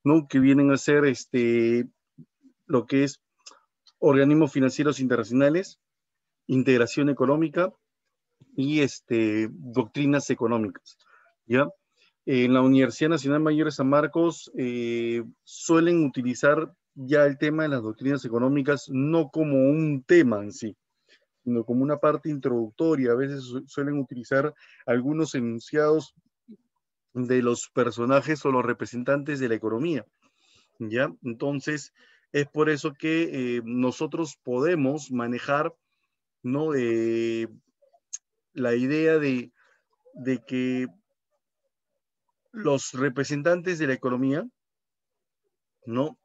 ¿no? Que vienen a ser lo que es organismos financieros internacionales, integración económica y doctrinas económicas, ¿ya? En la Universidad Nacional Mayor de San Marcos suelen utilizar ya el tema de las doctrinas económicas no como un tema en sí, sino como una parte introductoria. A veces suelen utilizar algunos enunciados de los personajes o los representantes de la economía, ¿ya? Entonces, es por eso que nosotros podemos manejar, ¿no? La idea de que los representantes de la economía, ¿no?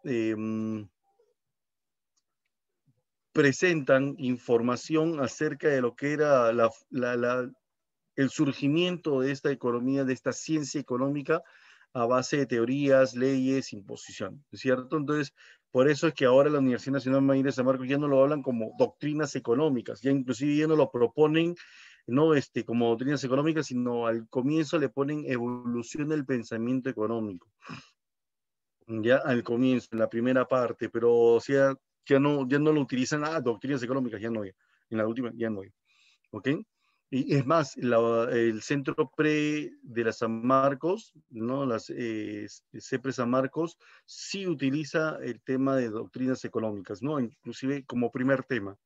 Presentan información acerca de lo que era el surgimiento de esta economía, de esta ciencia económica, a base de teorías, leyes, imposición, ¿cierto? Entonces, por eso es que ahora la Universidad Nacional Mayor de San Marcos ya no lo hablan como doctrinas económicas, ya inclusive ya no lo proponen, no como doctrinas económicas, sino al comienzo le ponen evolución del pensamiento económico, ya al comienzo, en la primera parte, pero o sea, ya no lo utilizan, doctrinas económicas, ya no hay, en la última ya no hay, ¿ok? Y es más, el centro pre de la San Marcos, ¿no? Las CEPRE San Marcos, sí utiliza el tema de doctrinas económicas, ¿no? Inclusive como primer tema,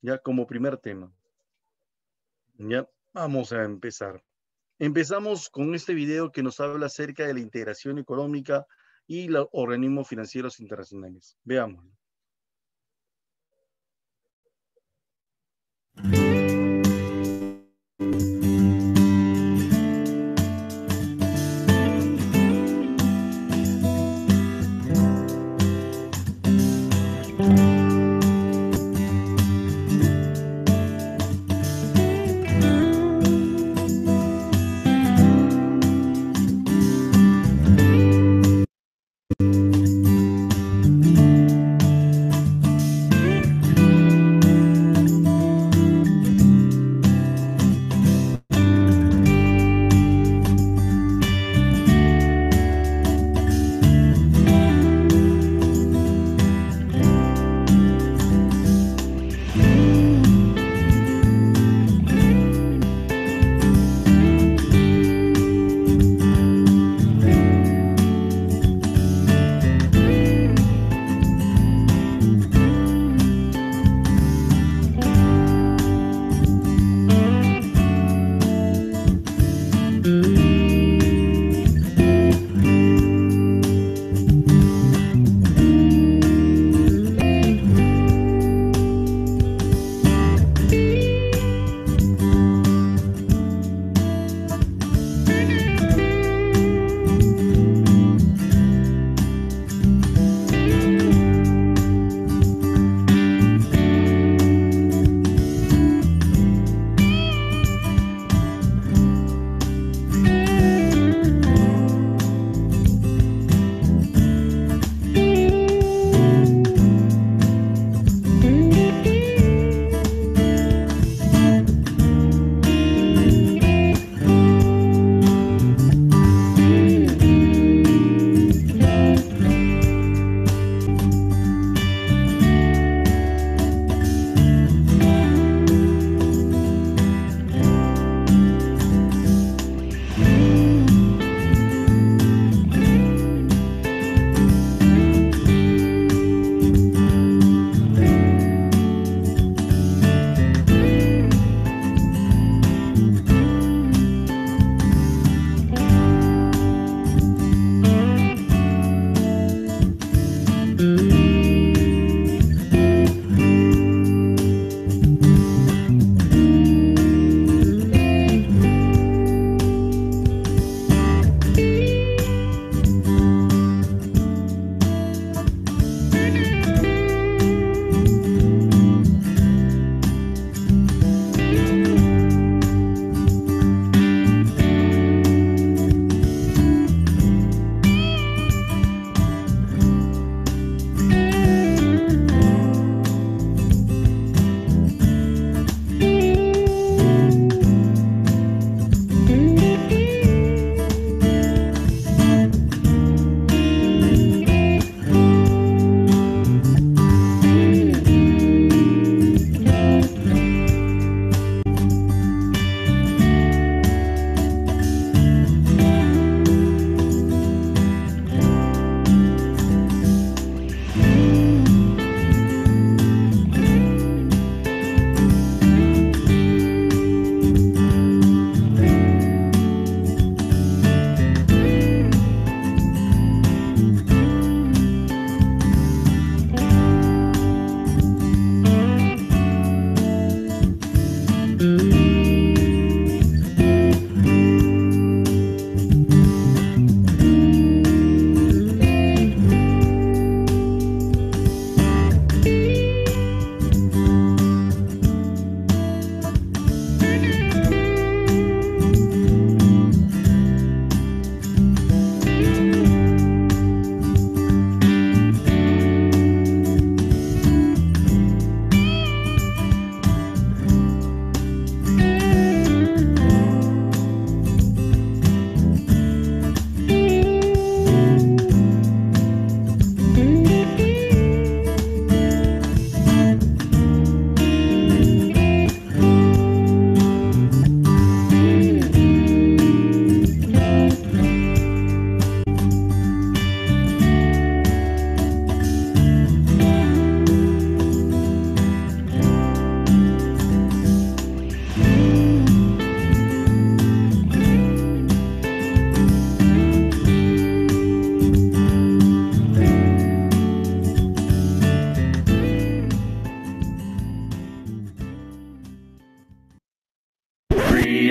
ya como primer tema. Ya, vamos a empezar. Empezamos con este video que nos habla acerca de la integración económica y los organismos financieros internacionales. Veámoslo.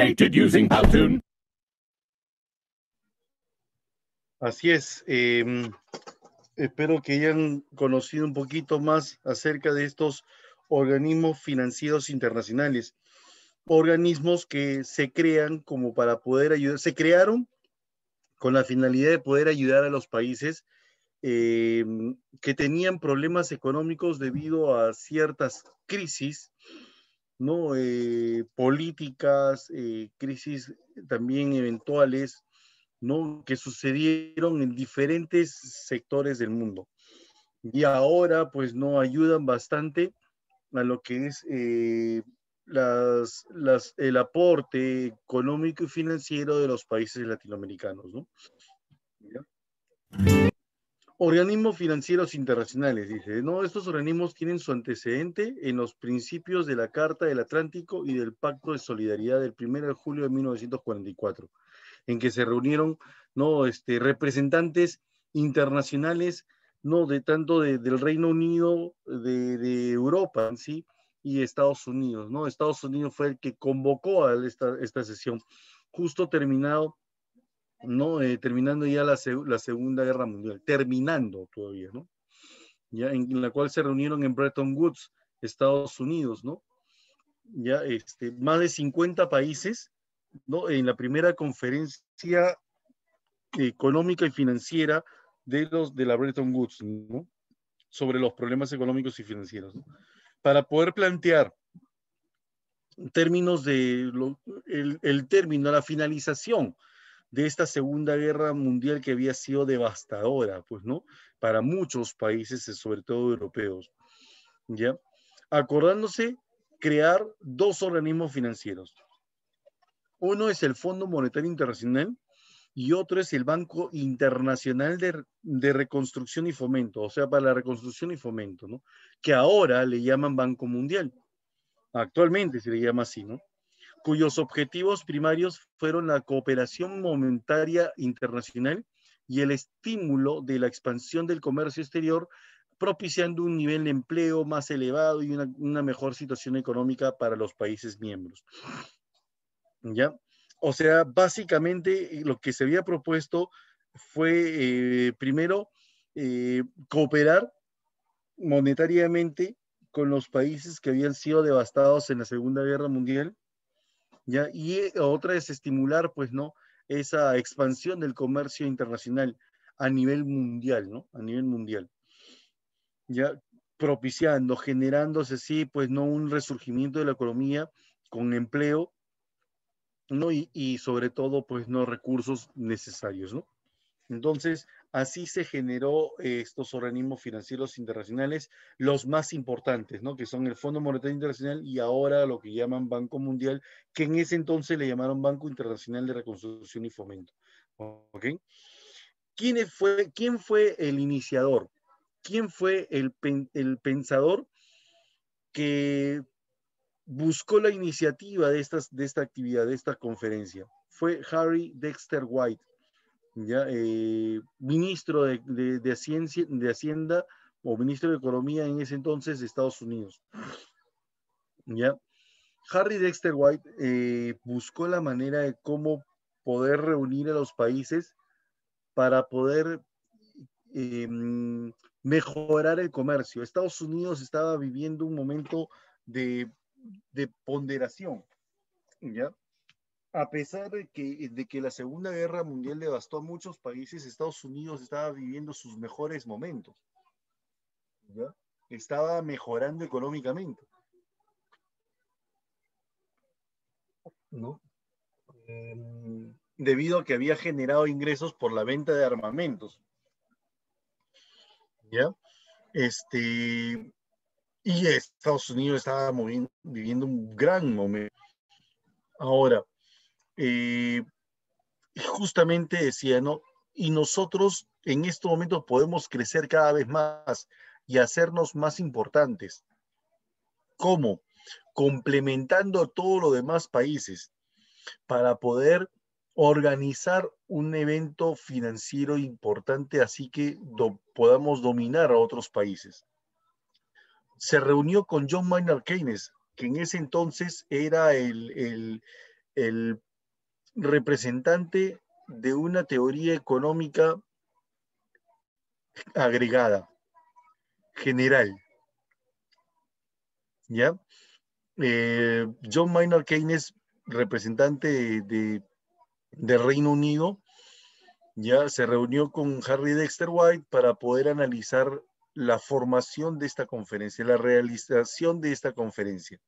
created using Powtoon. Así es. Espero que hayan conocido un poquito más acerca de estos organismos financieros internacionales. Organismos que se crean como para poder ayudar, se crearon con la finalidad de poder ayudar a los países que tenían problemas económicos debido a ciertas crisis, ¿no? Políticas, crisis también eventuales, ¿no? Que sucedieron en diferentes sectores del mundo. Y ahora, pues, no ayudan bastante a lo que es el aporte económico y financiero de los países latinoamericanos, ¿no? ¿Ya? Organismos financieros internacionales, dice, ¿no? Estos organismos tienen su antecedente en los principios de la Carta del Atlántico y del Pacto de Solidaridad del 1 de julio de 1944, en que se reunieron, ¿no? Representantes internacionales, ¿no? De tanto del Reino Unido, de Europa en sí, y Estados Unidos, ¿no? Estados Unidos fue el que convocó a esta sesión, justo terminado, ¿no? Terminando ya la Segunda Guerra Mundial, terminando todavía, ¿no? Ya en la cual se reunieron en Bretton Woods, Estados Unidos, ¿no? Ya más de 50 países, ¿no? En la primera conferencia económica y financiera de la Bretton Woods, ¿no? Sobre los problemas económicos y financieros, ¿no? Para poder plantear términos el término, la finalización de esta Segunda Guerra Mundial que había sido devastadora, pues, ¿no? Para muchos países, sobre todo europeos, ¿ya? Acordándose crear dos organismos financieros. Uno es el Fondo Monetario Internacional y otro es el Banco Internacional de Reconstrucción y Fomento, o sea, para la reconstrucción y fomento, ¿no? Que ahora le llaman Banco Mundial. Actualmente se le llama así, ¿no? Cuyos objetivos primarios fueron la cooperación monetaria internacional y el estímulo de la expansión del comercio exterior, propiciando un nivel de empleo más elevado y una mejor situación económica para los países miembros. ¿Ya? O sea, básicamente lo que se había propuesto fue, primero, cooperar monetariamente con los países que habían sido devastados en la Segunda Guerra Mundial, ¿ya? Y otra es estimular, pues, ¿no? Esa expansión del comercio internacional a nivel mundial, ¿no? A nivel mundial. Ya propiciando, generándose, sí, pues, ¿no? Un resurgimiento de la economía con empleo, ¿no? Y sobre todo, pues, ¿no? Recursos necesarios, ¿no? Entonces, así se generó estos organismos financieros internacionales, los más importantes, ¿no? Que son el Fondo Monetario Internacional y ahora lo que llaman Banco Mundial, que en ese entonces le llamaron Banco Internacional de Reconstrucción y Fomento. ¿Ok? ¿Quién fue el iniciador? ¿Quién fue el pensador que buscó la iniciativa de esta actividad, de esta conferencia? Fue Harry Dexter White, ¿ya? Ministro de Hacienda o ministro de Economía en ese entonces de Estados Unidos. ¿Ya? Harry Dexter White buscó la manera de cómo poder reunir a los países para poder mejorar el comercio. Estados Unidos estaba viviendo un momento de ponderación, ¿ya? A pesar de que la Segunda Guerra Mundial devastó a muchos países, Estados Unidos estaba viviendo sus mejores momentos, ¿ya? Estaba mejorando económicamente, ¿no? Debido a que había generado ingresos por la venta de armamentos, ¿ya? Y Estados Unidos estaba viviendo un gran momento. Ahora, justamente decía, ¿no? Y nosotros en estos momentos podemos crecer cada vez más y hacernos más importantes. ¿Cómo? Complementando a todos los demás países para poder organizar un evento financiero importante, así que podamos dominar a otros países. Se reunió con John Maynard Keynes, que en ese entonces era el el representante de una teoría económica agregada, general, ¿ya? John Maynard Keynes, representante del Reino Unido, ya se reunió con Harry Dexter White para poder analizar la formación de esta conferencia, la realización de esta conferencia.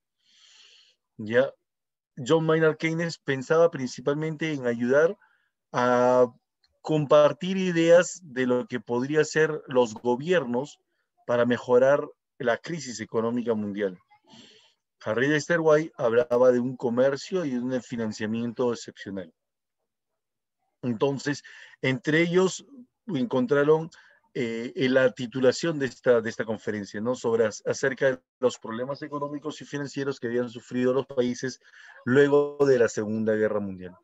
Ya John Maynard Keynes pensaba principalmente en ayudar a compartir ideas de lo que podría ser los gobiernos para mejorar la crisis económica mundial. Harry Dexter White hablaba de un comercio y de un financiamiento excepcional. Entonces, entre ellos encontraron la titulación de esta conferencia, ¿no? Acerca de los problemas económicos y financieros que habían sufrido los países luego de la Segunda Guerra Mundial.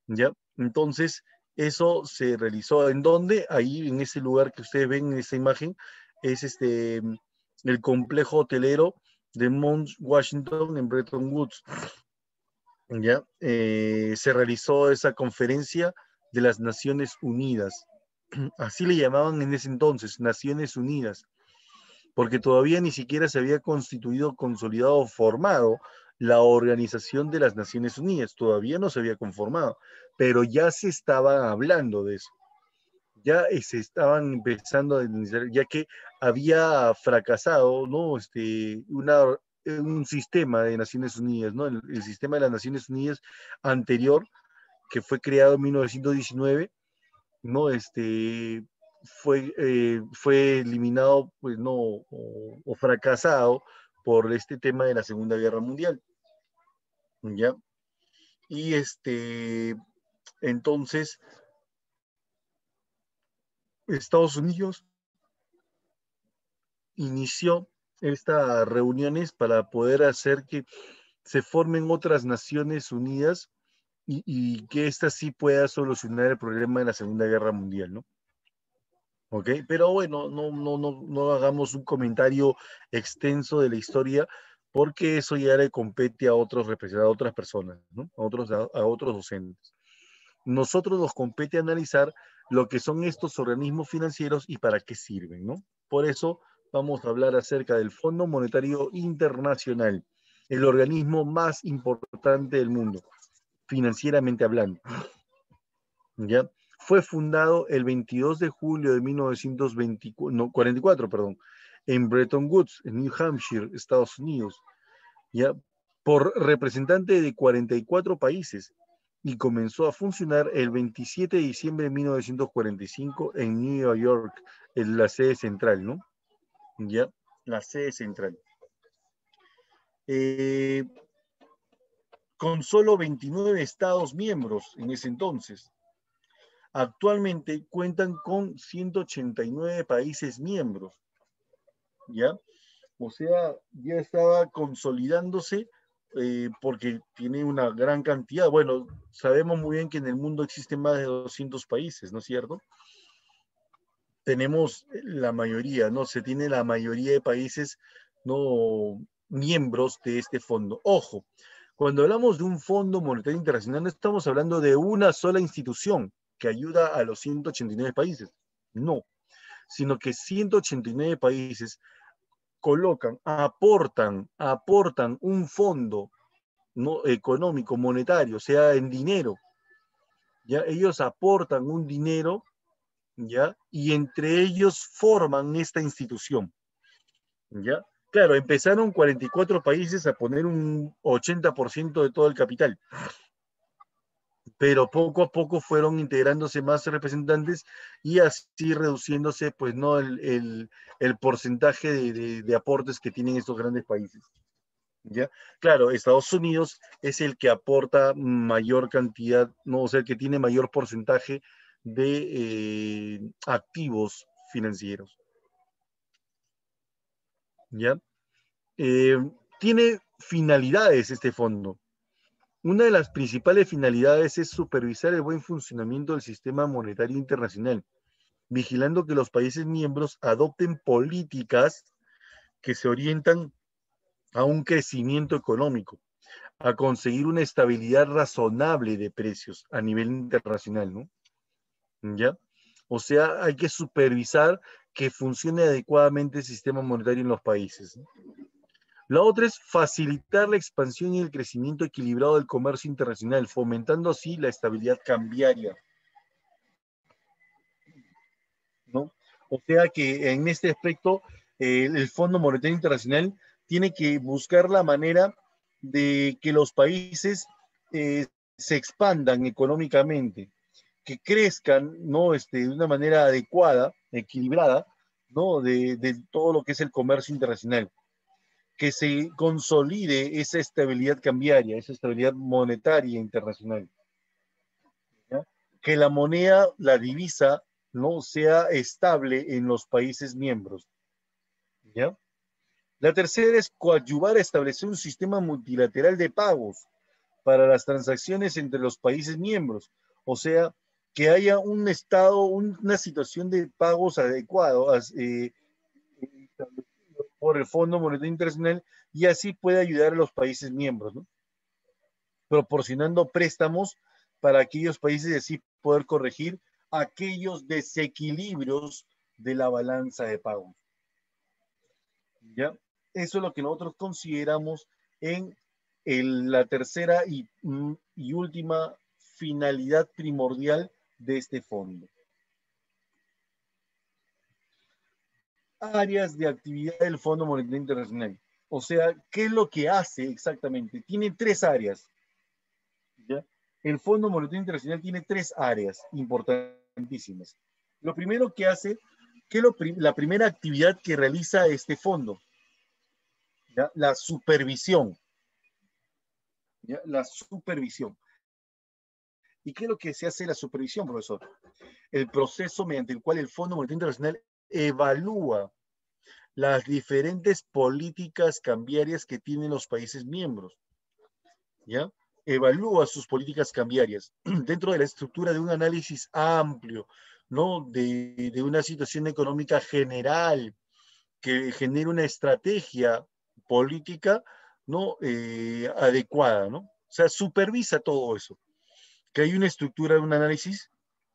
¿Ya? Entonces, eso se realizó. ¿En dónde? Ahí, en ese lugar que ustedes ven en esta imagen, es el complejo hotelero de Mount Washington en Bretton Woods. ¿Ya? Se realizó esa conferencia de las Naciones Unidas. Así le llamaban en ese entonces, Naciones Unidas, porque todavía ni siquiera se había constituido, consolidado, formado la Organización de las Naciones Unidas, todavía no se había conformado, pero ya se estaba hablando de eso, ya se estaban empezando a denunciar, ya que había fracasado, ¿no? Un sistema de Naciones Unidas, ¿no? El sistema de las Naciones Unidas anterior, que fue creado en 1919, ¿no? Fue eliminado, pues no, o fracasado por este tema de la Segunda Guerra Mundial, ¿ya? Y entonces, Estados Unidos inició estas reuniones para poder hacer que se formen otras Naciones Unidas y que ésta sí pueda solucionar el problema de la Segunda Guerra Mundial, ¿no? ¿Ok? Pero bueno, no hagamos un comentario extenso de la historia porque eso ya le compete a otros representantes, a otras personas, ¿no? A otros docentes. Nosotros nos compete analizar lo que son estos organismos financieros y para qué sirven, ¿no? Por eso vamos a hablar acerca del Fondo Monetario Internacional, el organismo más importante del mundo, financieramente hablando, ¿ya? Fue fundado el 22 de julio de 1944, perdón, en Bretton Woods, en New Hampshire, Estados Unidos, ¿ya? Por representante de 44 países y comenzó a funcionar el 27 de diciembre de 1945 en New York, en la sede central, ¿no? ¿Ya? La sede central. Con solo 29 estados miembros en ese entonces. Actualmente cuentan con 189 países miembros, ¿ya? O sea, ya estaba consolidándose porque tiene una gran cantidad. Bueno, sabemos muy bien que en el mundo existen más de 200 países, ¿no es cierto? Tenemos la mayoría, ¿no? Se tiene la mayoría de países, ¿no? Miembros de este fondo. Ojo, cuando hablamos de un Fondo Monetario Internacional, no estamos hablando de una sola institución que ayuda a los 189 países. No, sino que 189 países aportan un fondo, ¿no? Económico, monetario, sea en dinero. ¿Ya? Ellos aportan un dinero, ¿ya? Y entre ellos forman esta institución, ¿ya? Claro, empezaron 44 países a poner un 80% de todo el capital, pero poco a poco fueron integrándose más representantes y así reduciéndose, pues, ¿no? El porcentaje de aportes que tienen estos grandes países. ¿Ya? Claro, Estados Unidos es el que aporta mayor cantidad, no, o sea, el que tiene mayor porcentaje de activos financieros. ¿Ya? Eh, Tiene finalidades este fondo. Una de las principales finalidades es supervisar el buen funcionamiento del sistema monetario internacional, vigilando que los países miembros adopten políticas que se orientan a un crecimiento económico, a conseguir una estabilidad razonable de precios a nivel internacional, ¿no? ¿Ya? O sea, hay que supervisar que funcione adecuadamente el sistema monetario en los países, ¿no? La otra es facilitar la expansión y el crecimiento equilibrado del comercio internacional, fomentando así la estabilidad cambiaria, ¿no? O sea que en este aspecto, el Fondo Monetario Internacional tiene que buscar la manera de que los países eh, se expandan económicamente, que crezcan, ¿no? De una manera adecuada, equilibrada, ¿no? De todo lo que es el comercio internacional, que se consolide esa estabilidad cambiaria, esa estabilidad monetaria internacional, ¿ya? Que la moneda, la divisa, no sea estable en los países miembros, ¿ya? La tercera es coadyuvar a establecer un sistema multilateral de pagos para las transacciones entre los países miembros, o sea, que haya un estado, una situación de pagos adecuado por el Fondo Monetario Internacional y así puede ayudar a los países miembros, ¿no? Proporcionando préstamos para aquellos países y así poder corregir aquellos desequilibrios de la balanza de pagos. ¿Ya? Eso es lo que nosotros consideramos en la tercera y última finalidad primordial de este fondo. Áreas de actividad del Fondo Monetario Internacional. O sea, ¿qué es lo que hace exactamente? Tiene tres áreas. ¿Ya? El Fondo Monetario Internacional tiene tres áreas importantísimas. Lo primero que hace, la primera actividad que realiza este fondo, ¿ya? La supervisión. ¿Ya? La supervisión. ¿Y qué es lo que se hace la supervisión, profesor? El proceso mediante el cual el Fondo Monetario Internacional evalúa las diferentes políticas cambiarias que tienen los países miembros, ¿ya? Evalúa sus políticas cambiarias dentro de la estructura de un análisis amplio, ¿no? De una situación económica general que genere una estrategia política, ¿no? Adecuada, ¿no? O sea, supervisa todo eso, que hay una estructura de un análisis,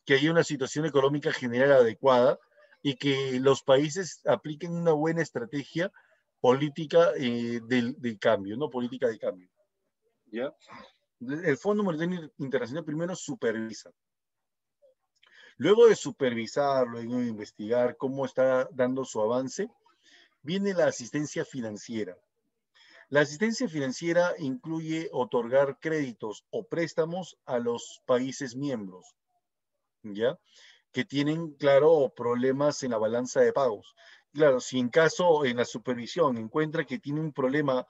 que hay una situación económica general adecuada y que los países apliquen una buena estrategia política del cambio, ¿no? Política de cambio, ¿ya? El Fondo Monetario Internacional primero supervisa. Luego de supervisar, luego de investigar cómo está dando su avance, viene la asistencia financiera. La asistencia financiera incluye otorgar créditos o préstamos a los países miembros, ¿ya? Que tienen, claro, problemas en la balanza de pagos. Claro, si en caso, en la supervisión, encuentra que tiene un problema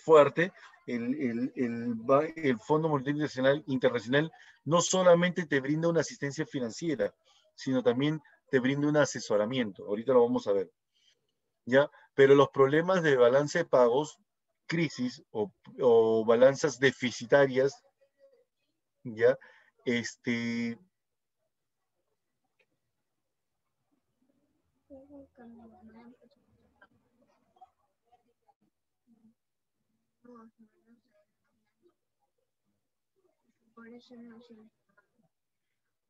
fuerte, el Fondo Monetario Internacional no solamente te brinda una asistencia financiera, sino también te brinda un asesoramiento. Ahorita lo vamos a ver, ¿ya? Pero los problemas de balance de pagos, crisis o balanzas deficitarias, ¿ya? Este,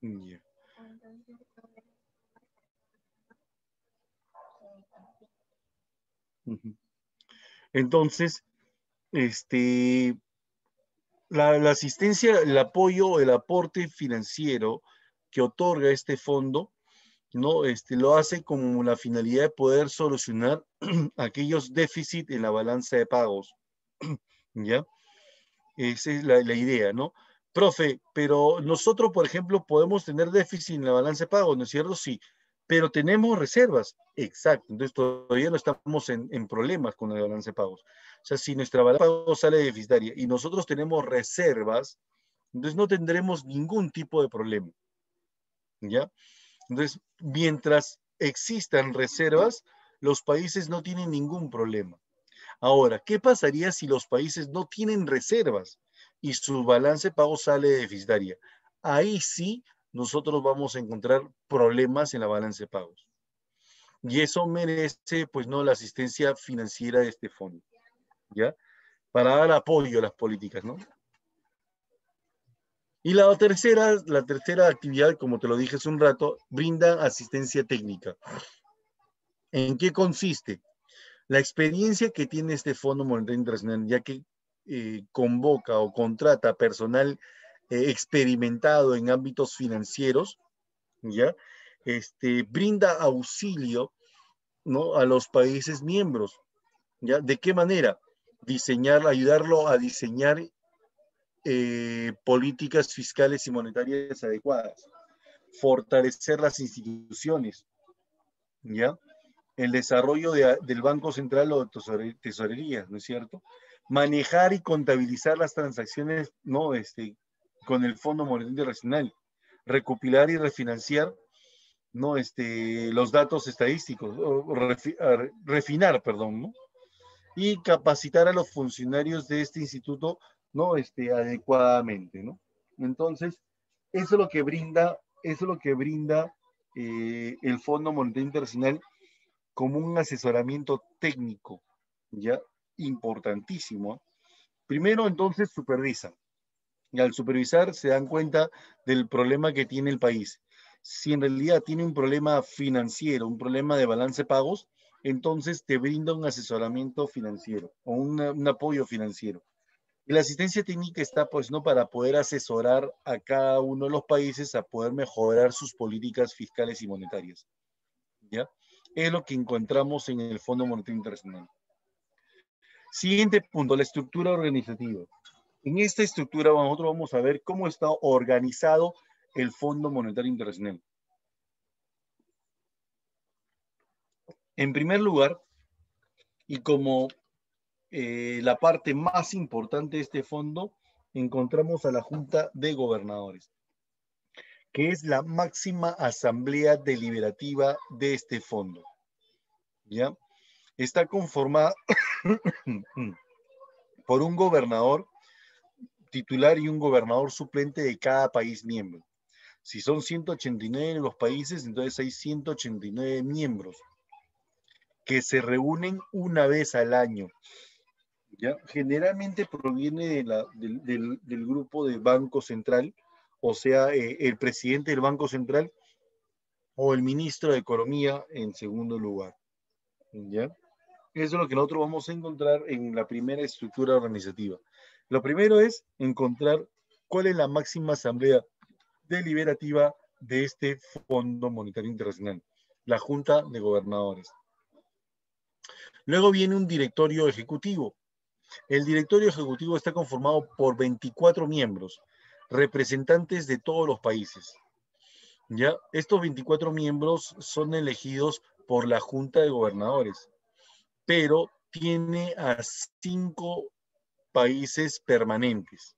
ya. Ujú. Entonces, la asistencia, el apoyo, el aporte financiero que otorga este fondo, ¿no? Lo hace con la finalidad de poder solucionar aquellos déficits en la balanza de pagos, ¿ya? Esa es la idea, ¿no? Profe, pero nosotros, por ejemplo, podemos tener déficit en la balanza de pagos, ¿no es cierto? Sí, pero tenemos reservas. Exacto, entonces todavía no estamos en problemas con la balanza de pagos. O sea, si nuestra balanza de pagos sale deficitaria y nosotros tenemos reservas, entonces no tendremos ningún tipo de problema, ¿ya? Entonces, mientras existan reservas, los países no tienen ningún problema. Ahora, ¿qué pasaría si los países no tienen reservas y su balance de pago sale deficitaria? Ahí sí nosotros vamos a encontrar problemas en la balance de pagos. Y eso merece, pues, no la asistencia financiera de este fondo, ¿ya? para dar apoyo a las políticas, ¿no? Y la tercera actividad, como te lo dije hace un rato, brinda asistencia técnica. ¿En qué consiste? La experiencia que tiene este Fondo Monetario Internacional, ya que convoca o contrata personal experimentado en ámbitos financieros, ¿ya? Brinda auxilio, ¿no?, a los países miembros, ¿ya? ¿De qué manera? Ayudarlo a diseñar políticas fiscales y monetarias adecuadas, fortalecer las instituciones, ¿ya? El desarrollo del Banco Central o de tesorería, ¿no es cierto? Manejar y contabilizar las transacciones, ¿no? Con el Fondo Monetario Internacional, recopilar y refinanciar, ¿no? Los datos estadísticos, refinar, perdón, ¿no? Y capacitar a los funcionarios de este instituto, ¿no? Adecuadamente, ¿no? Entonces, eso es lo que brinda el Fondo Monetario Internacional como un asesoramiento técnico, ya importantísimo. Primero, entonces, supervisan. Y al supervisar se dan cuenta del problema que tiene el país. Si en realidad tiene un problema financiero, un problema de balance de pagos, entonces te brinda un asesoramiento financiero o un apoyo financiero. Y la asistencia técnica está, pues, ¿no?, para poder asesorar a cada uno de los países a poder mejorar sus políticas fiscales y monetarias, ¿ya? Es lo que encontramos en el Fondo Monetario Internacional. Siguiente punto, la estructura organizativa. En esta estructura nosotros vamos a ver cómo está organizado el Fondo Monetario Internacional. En primer lugar, y como la parte más importante de este fondo, encontramos a la Junta de Gobernadores, que es la máxima asamblea deliberativa de este fondo, ¿ya? Está conformada por un gobernador titular y un gobernador suplente de cada país miembro. Si son 189 los países, entonces hay 189 miembros que se reúnen una vez al año, ¿ya? Generalmente proviene del grupo de Banco Central, o sea, el presidente del Banco Central o el ministro de Economía en segundo lugar, ¿ya? Eso es lo que nosotros vamos a encontrar en la primera estructura organizativa. Lo primero es encontrar cuál es la máxima asamblea deliberativa de este Fondo Monetario Internacional, la Junta de Gobernadores. Luego viene un directorio ejecutivo. El directorio ejecutivo está conformado por 24 miembros, representantes de todos los países. ¿Ya? Estos 24 miembros son elegidos por la Junta de Gobernadores, pero tiene a 5 países permanentes.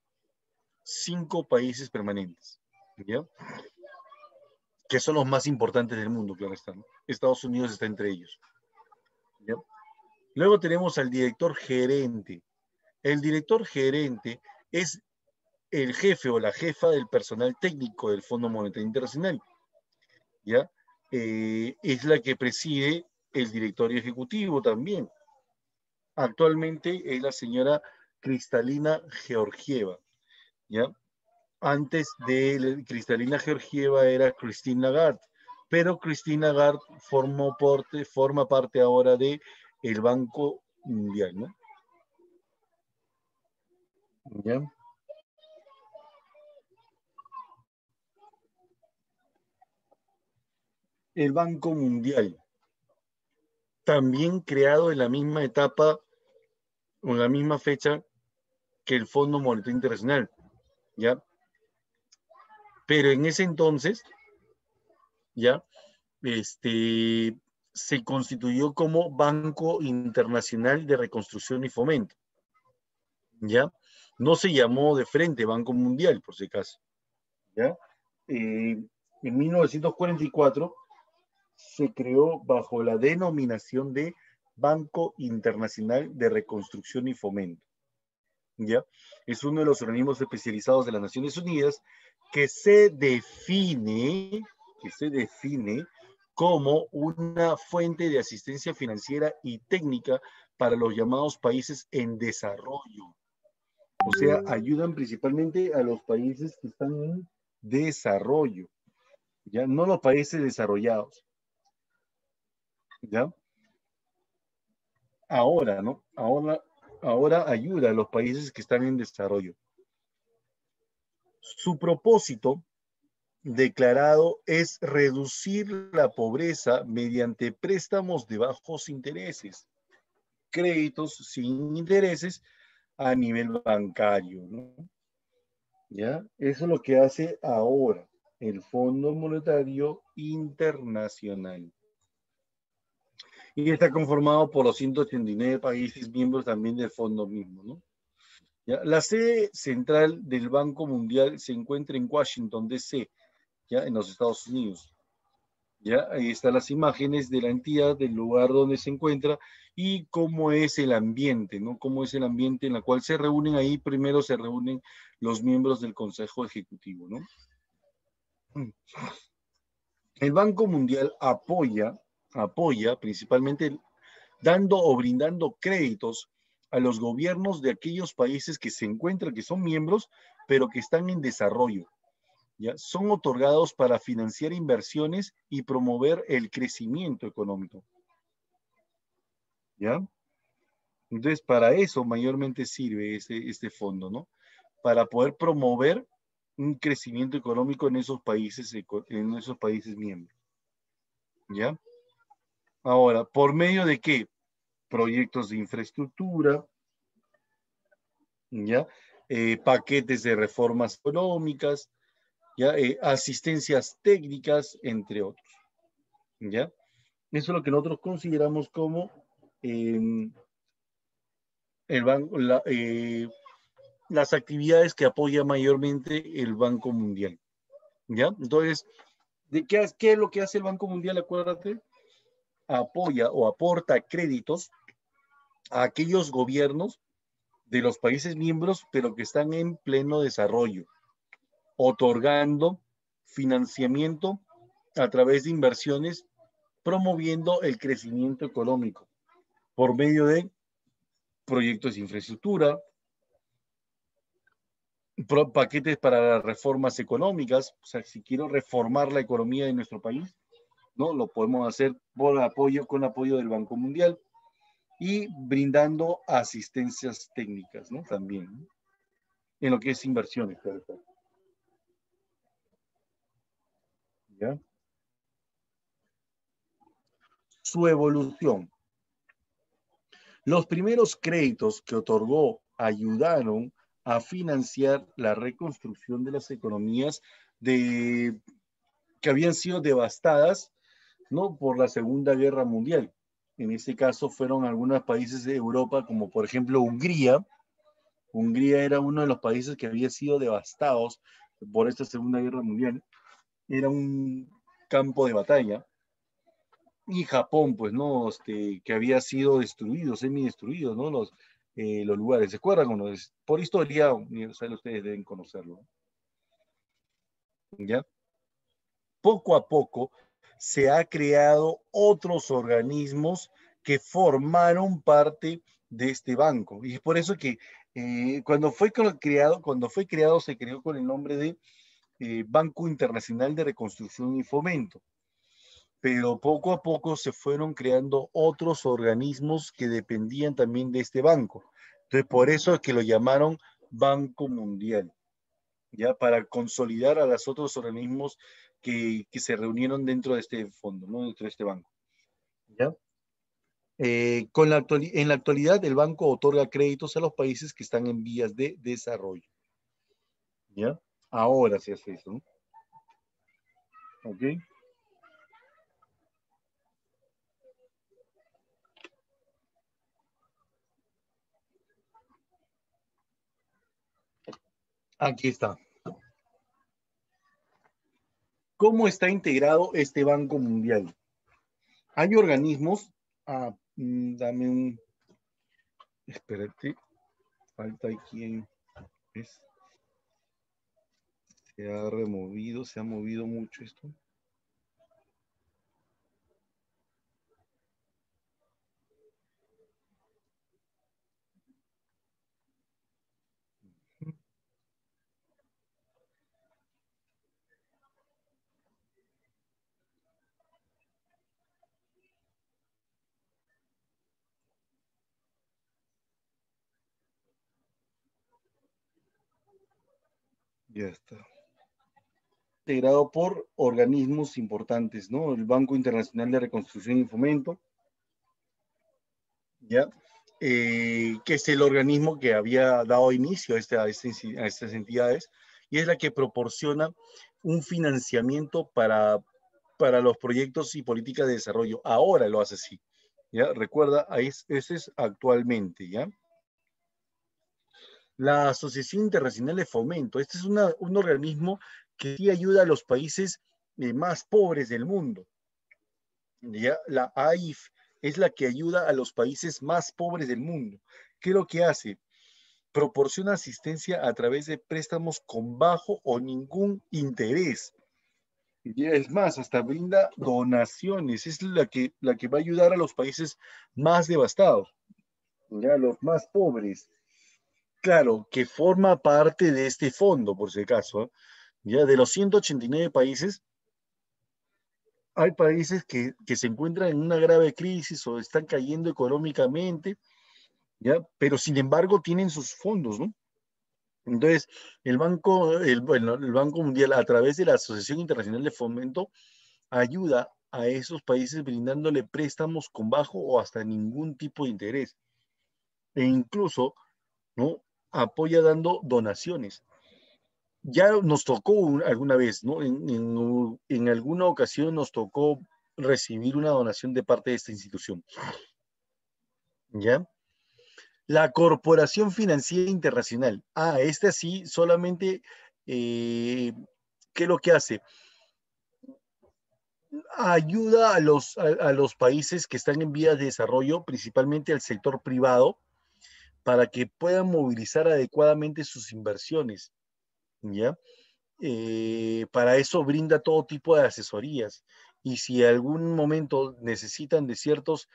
5 países permanentes, ¿ya? Que son los más importantes del mundo, claro está, ¿no? Estados Unidos está entre ellos, ¿ya? Luego tenemos al director gerente. El director gerente es el jefe o la jefa del personal técnico del Fondo Monetario Internacional, ¿ya? Es la que preside el directorio ejecutivo también. Actualmente es la señora Kristalina Georgieva, ¿ya? Antes de Kristalina Georgieva era Christine Lagarde, pero Christine Lagarde forma parte ahora del Banco Mundial, ¿no? ¿Ya? El Banco Mundial, también creado en la misma etapa o en la misma fecha que el Fondo Monetario Internacional, ¿ya? Pero en ese entonces, ¿ya? Se constituyó como Banco Internacional de Reconstrucción y Fomento, ¿ya? No se llamó de frente Banco Mundial, por si acaso, ¿ya? En 1944 se creó bajo la denominación de Banco Internacional de Reconstrucción y Fomento, ¿ya? Es uno de los organismos especializados de las Naciones Unidas que se define como una fuente de asistencia financiera y técnica para los llamados países en desarrollo. O sea, ayudan principalmente a los países que están en desarrollo, ¿ya? No los países desarrollados, ¿ya? Ahora, ¿no? Ahora ayuda a los países que están en desarrollo. Su propósito declarado es reducir la pobreza mediante préstamos de bajos intereses, créditos sin intereses a nivel bancario, ¿no? ¿Ya? Eso es lo que hace ahora el Fondo Monetario Internacional. Y está conformado por los 189 países miembros también del fondo mismo, ¿no? ¿Ya? La sede central del Banco Mundial se encuentra en Washington, D.C., ¿ya? En los Estados Unidos. ¿Ya? Ahí están las imágenes de la entidad, del lugar donde se encuentra y cómo es el ambiente, ¿no? Cómo es el ambiente en el cual se reúnen ahí. Primero se reúnen los miembros del Consejo Ejecutivo, ¿no? El Banco Mundial apoya principalmente dando o brindando créditos a los gobiernos de aquellos países que se encuentran, que son miembros, pero que están en desarrollo. ¿Ya? Son otorgados para financiar inversiones y promover el crecimiento económico. ¿Ya? Entonces, para eso mayormente sirve este fondo, ¿no? Para poder promover un crecimiento económico en esos países miembros. ¿Ya? Ahora, ¿por medio de qué? Proyectos de infraestructura, ¿ya? Paquetes de reformas económicas, ¿ya? Asistencias técnicas, entre otros, ¿ya? Eso es lo que nosotros consideramos como eh, el banco, las actividades que apoya mayormente el Banco Mundial, ¿ya? Entonces, ¿qué es lo que hace el Banco Mundial? Acuérdate, apoya o aporta créditos a aquellos gobiernos de los países miembros, pero que están en pleno desarrollo, otorgando financiamiento a través de inversiones, promoviendo el crecimiento económico por medio de proyectos de infraestructura, paquetes para las reformas económicas. O sea, si quiero reformar la economía de nuestro país, ¿no? Lo podemos hacer con apoyo del Banco Mundial y brindando asistencias técnicas, ¿no? También, ¿no? En lo que es inversiones, ¿ya? Su evolución. Los primeros créditos que otorgó ayudaron a financiar la reconstrucción de las economías que habían sido devastadas, ¿no? Por la Segunda Guerra Mundial. En este caso fueron algunos países de Europa, como por ejemplo Hungría. Hungría era uno de los países que había sido devastados por esta Segunda Guerra Mundial. Era un campo de batalla. Y Japón, pues, ¿no? Que había sido destruido, semi-destruido, ¿no? Los lugares. ¿Se acuerdan? Por historia universal ustedes deben conocerlo, ¿ya? Poco a poco se ha creado otros organismos que formaron parte de este banco. Y es por eso que cuando fue creado, se creó con el nombre de Banco Internacional de Reconstrucción y Fomento. Pero poco a poco se fueron creando otros organismos que dependían también de este banco. Entonces, por eso es que lo llamaron Banco Mundial, ya para consolidar a los otros organismos que se reunieron dentro de este fondo, ¿no? Dentro de este banco. ¿Ya? En la actualidad, el banco otorga créditos a los países que están en vías de desarrollo. ¿Ya? Ahora se hace eso, ¿no? ¿Ok? Aquí está. ¿Cómo está integrado este Banco Mundial? Hay organismos, dame un, espérate, falta aquí, ¿ves? Se ha movido mucho esto. Ya está. Integrado por organismos importantes, ¿no? El Banco Internacional de Reconstrucción y Fomento, ¿ya? Que es el organismo que había dado inicio a estas entidades y es la que proporciona un financiamiento para los proyectos y políticas de desarrollo. Ahora lo hace así, ¿ya? Recuerda, ese es actualmente, ¿ya? La Asociación Internacional de Fomento, este es un organismo que sí ayuda a los países más pobres del mundo, ¿ya? La AIF es la que ayuda a los países más pobres del mundo. ¿Qué es lo que hace? Proporciona asistencia a través de préstamos con bajo o ningún interés. Y es más, hasta brinda donaciones. Es la que va a ayudar a los países más devastados, ya, los más pobres. Claro, que forma parte de este fondo, por si acaso, ¿eh? Ya de los 189 países, hay países que se encuentran en una grave crisis o están cayendo económicamente, ¿ya? Pero sin embargo tienen sus fondos, ¿no? Entonces, bueno, el Banco Mundial, a través de la Asociación Internacional de Fomento, ayuda a esos países brindándole préstamos con bajo o hasta ningún tipo de interés. E incluso, ¿no? Apoya dando donaciones. Ya nos tocó alguna vez, ¿no? En alguna ocasión nos tocó recibir una donación de parte de esta institución, ¿ya? La Corporación Financiera Internacional. Esta sí, solamente, ¿qué es lo que hace? Ayuda a los países que están en vías de desarrollo, principalmente al sector privado, para que puedan movilizar adecuadamente sus inversiones, ¿ya? Para eso brinda todo tipo de asesorías. Y si en algún momento necesitan de ciertos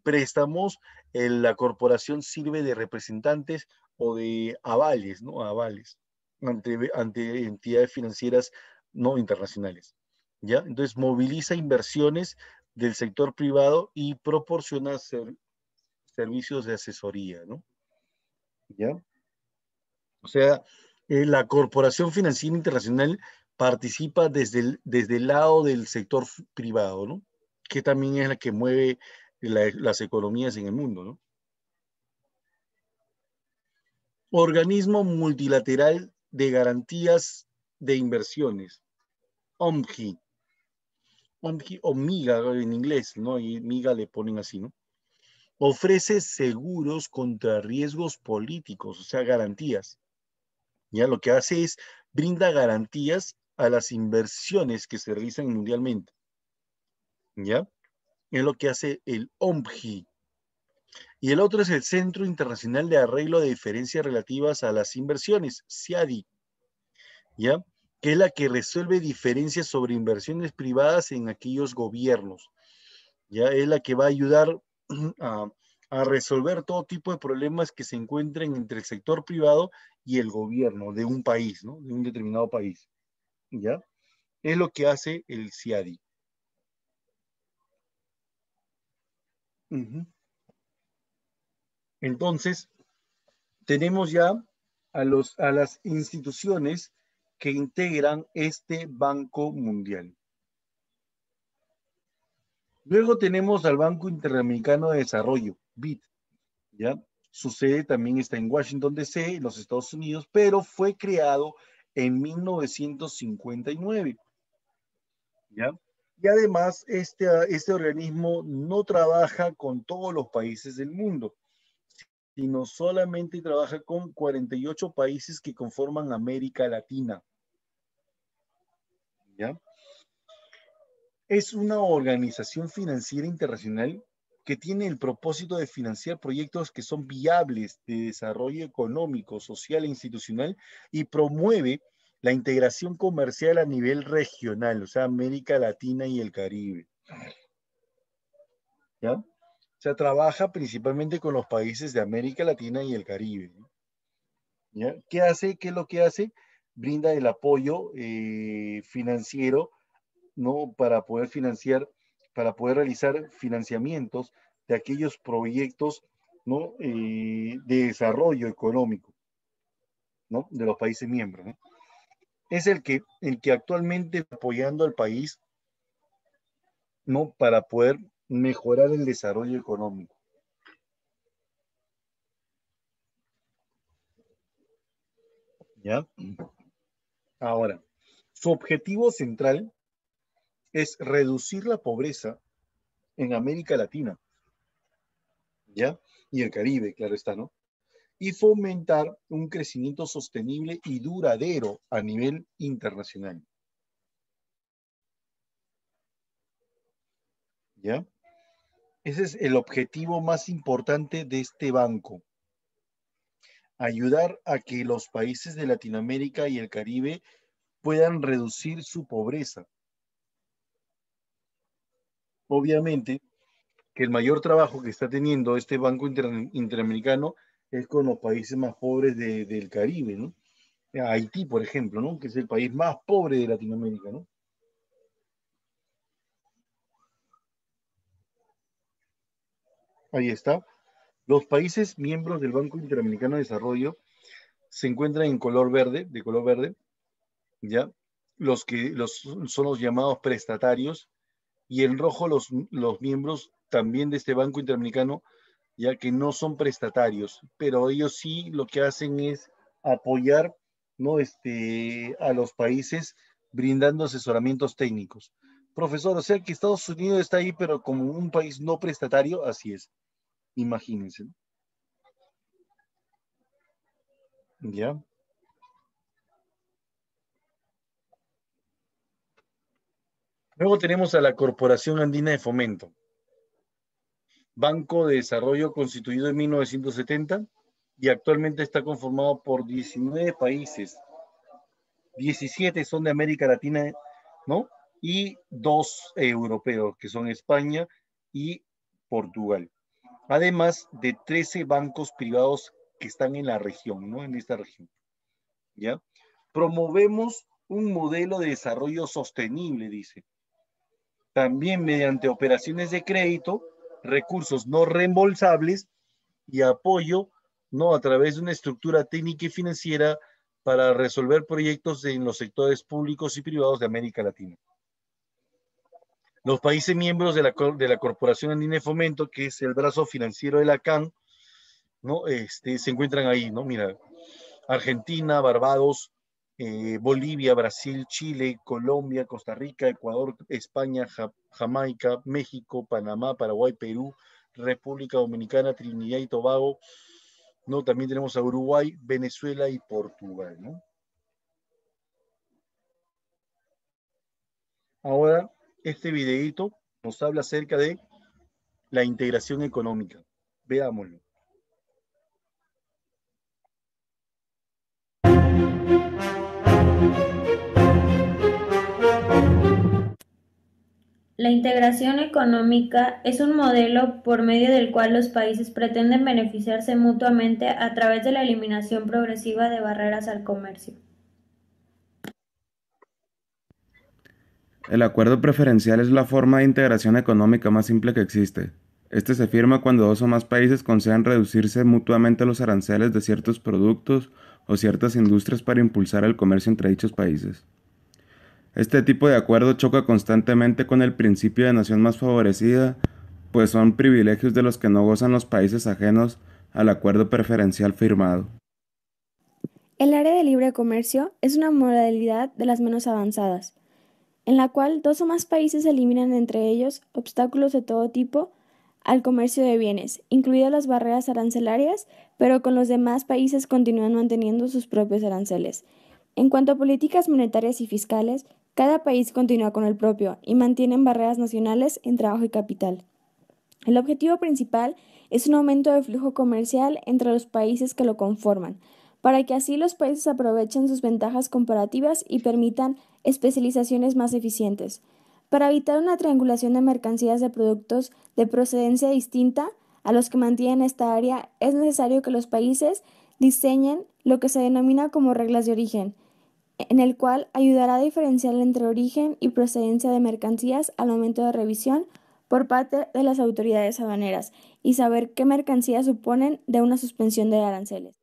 préstamos, la corporación sirve de representantes o de avales, ¿no? Avales ante entidades financieras no internacionales. ¿Ya? Entonces moviliza inversiones del sector privado y proporciona servicios de asesoría, ¿no? ¿Ya? O sea, la Corporación Financiera Internacional participa desde el lado del sector privado, ¿no? Que también es la que mueve las economías en el mundo, ¿no? Organismo Multilateral de Garantías de Inversiones, OMGI. OMGI o MIGA en inglés, ¿no? Y MIGA le ponen así, ¿no? Ofrece seguros contra riesgos políticos, o sea, garantías. Ya lo que hace es brinda garantías a las inversiones que se realizan mundialmente. ¿Ya? Es lo que hace el OMGI. Y el otro es el Centro Internacional de Arreglo de Diferencias Relativas a las Inversiones, CIADI, ¿ya? Que es la que resuelve diferencias sobre inversiones privadas en aquellos gobiernos. ¿Ya? Es la que va a ayudar a, a resolver todo tipo de problemas que se encuentren entre el sector privado y el gobierno de un país, ¿no? De un determinado país. ¿Ya? Es lo que hace el CIADI. Uh-huh. Entonces, tenemos ya a las instituciones que integran este Banco Mundial. Luego tenemos al Banco Interamericano de Desarrollo, BID, ¿ya? Su sede también está en Washington, D.C., en los Estados Unidos, pero fue creado en 1959, ¿ya? Y además, este organismo no trabaja con todos los países del mundo, sino solamente trabaja con 48 países que conforman América Latina, ¿ya? Es una organización financiera internacional que tiene el propósito de financiar proyectos que son viables de desarrollo económico, social e institucional y promueve la integración comercial a nivel regional, o sea, América Latina y el Caribe, ¿ya? O sea, trabaja principalmente con los países de América Latina y el Caribe, ¿ya? ¿Qué hace? ¿Qué es lo que hace? Brinda el apoyo financiero, ¿no? Para poder realizar financiamientos de aquellos proyectos, ¿no? De desarrollo económico. ¿no? De los países miembros, ¿no? Es el que actualmente está apoyando al país, ¿no? Para poder mejorar el desarrollo económico. ¿Ya? Ahora, su objetivo central es reducir la pobreza en América Latina, ¿ya? Y el Caribe, claro está, ¿no? Y fomentar un crecimiento sostenible y duradero a nivel internacional, ¿ya? Ese es el objetivo más importante de este banco, ayudar a que los países de Latinoamérica y el Caribe puedan reducir su pobreza. Obviamente que el mayor trabajo que está teniendo este Banco Interamericano es con los países más pobres del Caribe, ¿no? Haití, por ejemplo, ¿no? Que es el país más pobre de Latinoamérica, ¿no? Ahí está. Los países miembros del Banco Interamericano de Desarrollo se encuentran en color verde, de color verde, ¿ya? Son los llamados prestatarios, y en rojo los miembros también de este Banco Interamericano, ya que no son prestatarios, pero ellos sí lo que hacen es apoyar, ¿no? A los países brindando asesoramientos técnicos. Profesor, o sea que Estados Unidos está ahí, pero como un país no prestatario, así es, imagínense, ¿no? ¿Ya? Luego tenemos a la Corporación Andina de Fomento, Banco de Desarrollo constituido en 1970 y actualmente está conformado por 19 países. 17 son de América Latina, ¿no? Y dos europeos, que son España y Portugal. Además de 13 bancos privados que están en la región, ¿no? En esta región, ¿ya? Promovemos un modelo de desarrollo sostenible, dice. También mediante operaciones de crédito, recursos no reembolsables y apoyo, ¿no? A través de una estructura técnica y financiera para resolver proyectos en los sectores públicos y privados de América Latina. Los países miembros de la Corporación Andina de Fomento, que es el brazo financiero de la CAN, ¿no? Se encuentran ahí, ¿no? Mira, Argentina, Barbados, Bolivia, Brasil, Chile, Colombia, Costa Rica, Ecuador, España, Jamaica, México, Panamá, Paraguay, Perú, República Dominicana, Trinidad y Tobago, ¿no? También tenemos a Uruguay, Venezuela y Portugal, ¿no? Ahora, este videito nos habla acerca de la integración económica. Veámoslo. La integración económica es un modelo por medio del cual los países pretenden beneficiarse mutuamente a través de la eliminación progresiva de barreras al comercio. El acuerdo preferencial es la forma de integración económica más simple que existe. Este se firma cuando dos o más países concedan reducirse mutuamente los aranceles de ciertos productos o ciertas industrias para impulsar el comercio entre dichos países. Este tipo de acuerdo choca constantemente con el principio de nación más favorecida, pues son privilegios de los que no gozan los países ajenos al acuerdo preferencial firmado. El área de libre comercio es una modalidad de las menos avanzadas, en la cual dos o más países eliminan entre ellos obstáculos de todo tipo al comercio de bienes, incluidas las barreras arancelarias, pero con los demás países continúan manteniendo sus propios aranceles. En cuanto a políticas monetarias y fiscales, cada país continúa con el propio y mantienen barreras nacionales en trabajo y capital. El objetivo principal es un aumento del flujo comercial entre los países que lo conforman, para que así los países aprovechen sus ventajas comparativas y permitan especializaciones más eficientes. Para evitar una triangulación de mercancías de productos de procedencia distinta a los que mantienen esta área, es necesario que los países diseñen lo que se denomina como reglas de origen, en el cual ayudará a diferenciar entre origen y procedencia de mercancías al momento de revisión por parte de las autoridades aduaneras y saber qué mercancías suponen de una suspensión de aranceles.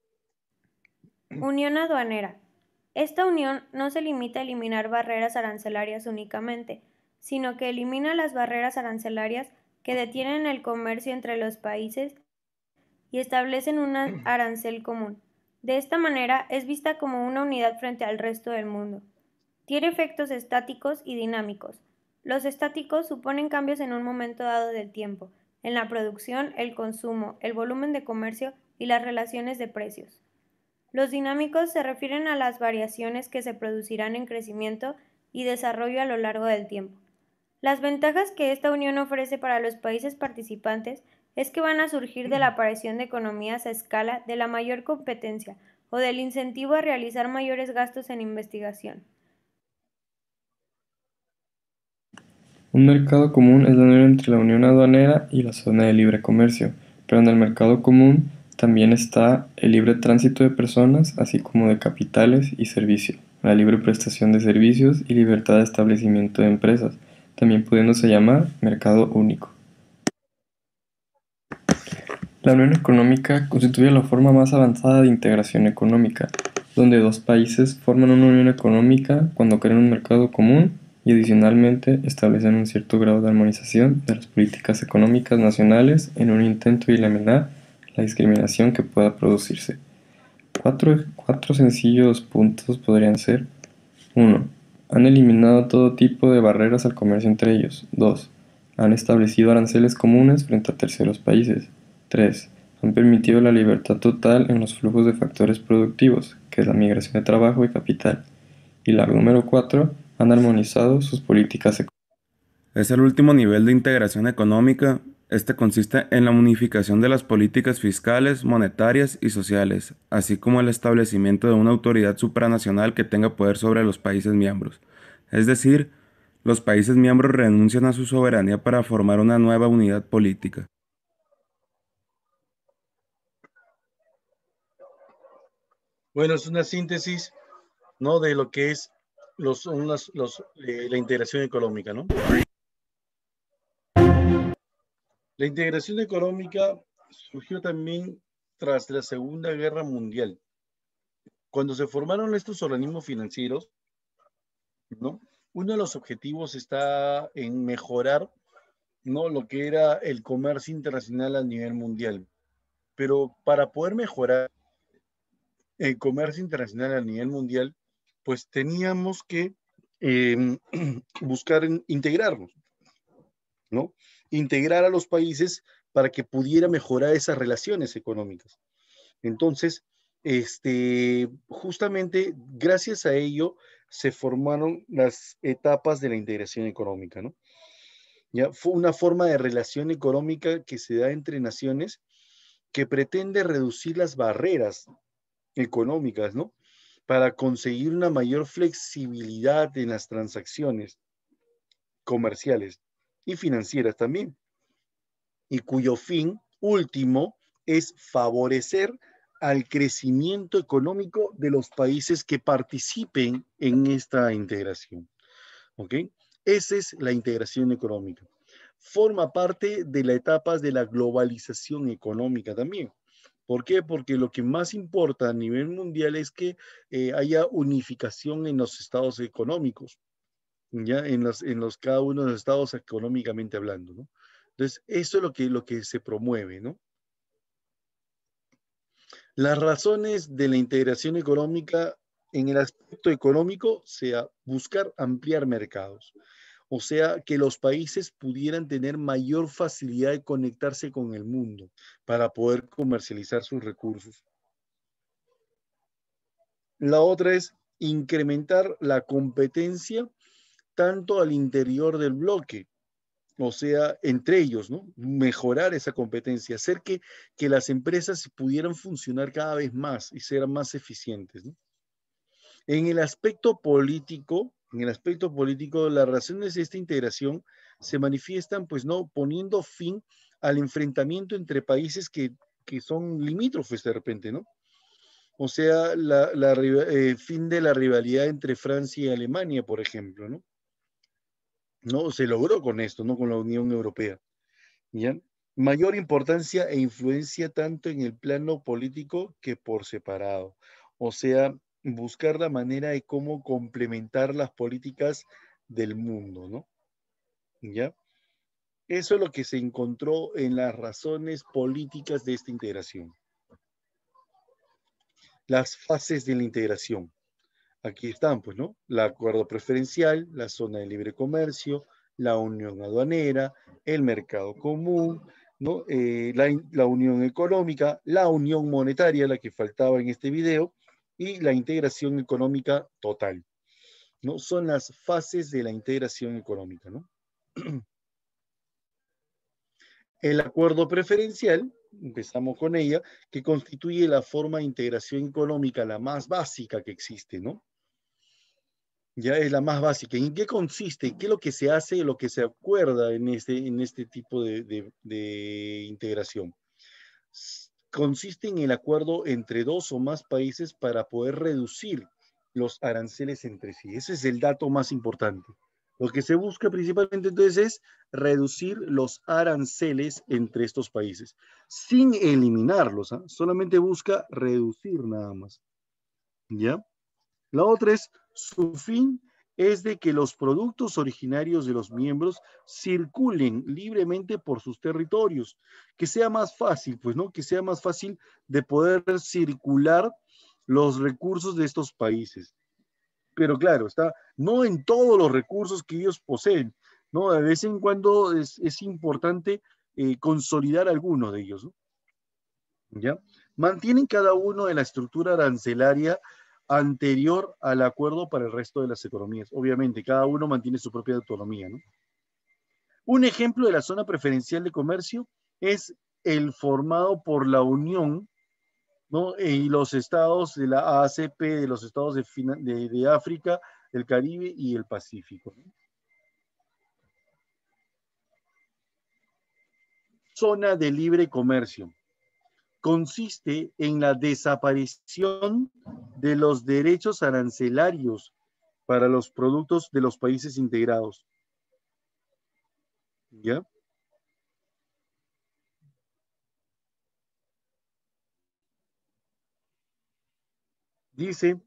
Unión aduanera. Esta unión no se limita a eliminar barreras arancelarias únicamente, sino que elimina las barreras arancelarias que detienen el comercio entre los países y establecen un arancel común. De esta manera es vista como una unidad frente al resto del mundo. Tiene efectos estáticos y dinámicos. Los estáticos suponen cambios en un momento dado del tiempo, en la producción, el consumo, el volumen de comercio y las relaciones de precios. Los dinámicos se refieren a las variaciones que se producirán en crecimiento y desarrollo a lo largo del tiempo. Las ventajas que esta unión ofrece para los países participantes es que van a surgir de la aparición de economías a escala, de la mayor competencia o del incentivo a realizar mayores gastos en investigación. Un mercado común es la unión entre la unión aduanera y la zona de libre comercio, pero en el mercado común también está el libre tránsito de personas, así como de capitales y servicios, la libre prestación de servicios y libertad de establecimiento de empresas, también pudiéndose llamar mercado único. La unión económica constituye la forma más avanzada de integración económica, donde dos países forman una unión económica cuando crean un mercado común y adicionalmente establecen un cierto grado de armonización de las políticas económicas nacionales en un intento de eliminar la discriminación que pueda producirse. Cuatro sencillos puntos podrían ser: 1. Han eliminado todo tipo de barreras al comercio entre ellos. 2. Han establecido aranceles comunes frente a terceros países. 3. Han permitido la libertad total en los flujos de factores productivos, que es la migración de trabajo y capital. Y la número 4. Han armonizado sus políticas económicas. Es el último nivel de integración económica. Este consiste en la unificación de las políticas fiscales, monetarias y sociales, así como el establecimiento de una autoridad supranacional que tenga poder sobre los países miembros. Es decir, los países miembros renuncian a su soberanía para formar una nueva unidad política. Bueno, es una síntesis, ¿no?, de lo que es la integración económica, ¿no? La integración económica surgió también tras la Segunda Guerra Mundial. Cuando se formaron estos organismos financieros, ¿no?, uno de los objetivos está en mejorar, ¿no?, lo que era el comercio internacional a nivel mundial. Pero para poder mejorar el comercio internacional a nivel mundial, pues teníamos que buscar integrarnos, ¿no? Integrar a los países para que pudiera mejorar esas relaciones económicas. Entonces, justamente gracias a ello se formaron las etapas de la integración económica, ¿no? Ya fue una forma de relación económica que se da entre naciones que pretende reducir las barreras económicas, ¿no?, para conseguir una mayor flexibilidad en las transacciones comerciales y financieras también, y cuyo fin último es favorecer al crecimiento económico de los países que participen en esta integración. ¿Ok? Esa es la integración económica. Forma parte de las etapas de la globalización económica también. ¿Por qué? Porque lo que más importa a nivel mundial es que haya unificación en los estados económicos, ya en los cada uno de los estados económicamente hablando, ¿no? Entonces, eso es lo que se promueve, ¿no? Las razones de la integración económica en el aspecto económico sea buscar ampliar mercados, o sea, que los países pudieran tener mayor facilidad de conectarse con el mundo para poder comercializar sus recursos. La otra es incrementar la competencia tanto al interior del bloque, o sea, entre ellos, ¿no? Mejorar esa competencia, hacer que las empresas pudieran funcionar cada vez más y ser más eficientes, ¿no? En el aspecto político, las razones de esta integración se manifiestan, pues, no poniendo fin al enfrentamiento entre países que son limítrofes de repente, ¿no? O sea, fin de la rivalidad entre Francia y Alemania, por ejemplo, ¿no? No se logró con esto, ¿no? Con la Unión Europea, ¿ya? Mayor importancia e influencia tanto en el plano político que por separado. O sea, buscar la manera de cómo complementar las políticas del mundo, ¿no? ¿Ya? Eso es lo que se encontró en las razones políticas de esta integración. Las fases de la integración. Aquí están, pues, ¿no? El acuerdo preferencial, la zona de libre comercio, la unión aduanera, el mercado común, ¿no? La unión económica, la unión monetaria, la que faltaba en este video, y la integración económica total, ¿no? Son las fases de la integración económica, ¿no? El acuerdo preferencial, empezamos con ella, que constituye la forma de integración económica, la más básica que existe, ¿no? Ya es la más básica. ¿En qué consiste? ¿Qué es lo que se hace, lo que se acuerda en este tipo de integración? Consiste en el acuerdo entre dos o más países para poder reducir los aranceles entre sí. Ese es el dato más importante. Lo que se busca principalmente entonces es reducir los aranceles entre estos países, sin eliminarlos, ¿eh? Solamente busca reducir nada más. ¿Ya? La otra es, su fin es de que los productos originarios de los miembros circulen libremente por sus territorios, que sea más fácil, pues, ¿no? Que sea más fácil de poder circular los recursos de estos países. Pero claro, está, no en todos los recursos que ellos poseen, ¿no? De vez en cuando es importante consolidar algunos de ellos, ¿no? ¿Ya? Mantienen cada uno de la estructura arancelaria anterior al acuerdo para el resto de las economías. Obviamente, cada uno mantiene su propia autonomía, ¿no? Un ejemplo de la zona preferencial de comercio es el formado por la Unión, ¿no? Y los estados de la ACP, de los estados de África, el Caribe y el Pacífico, ¿no? Zona de libre comercio. Consiste en la desaparición de los derechos arancelarios para los productos de los países integrados. ¿Ya? Dice,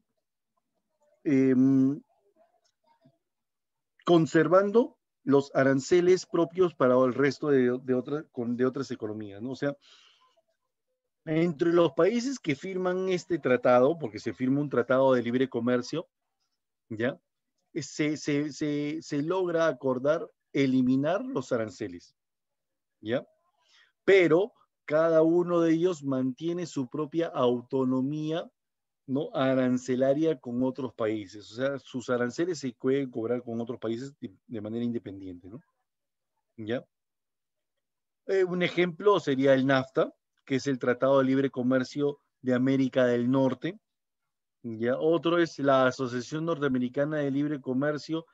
eh, conservando los aranceles propios para el resto de otras economías, ¿no? O sea, entre los países que firman este tratado, porque se firma un tratado de libre comercio, ¿ya? Se logra acordar eliminar los aranceles, ¿ya? Pero cada uno de ellos mantiene su propia autonomía, ¿no? Arancelaria con otros países. O sea, sus aranceles se pueden cobrar con otros países de manera independiente, ¿no? ¿Ya? Un ejemplo sería el NAFTA, que es el Tratado de Libre Comercio de América del Norte. ¿Ya? Otro es la Asociación Norteamericana de Libre Comercio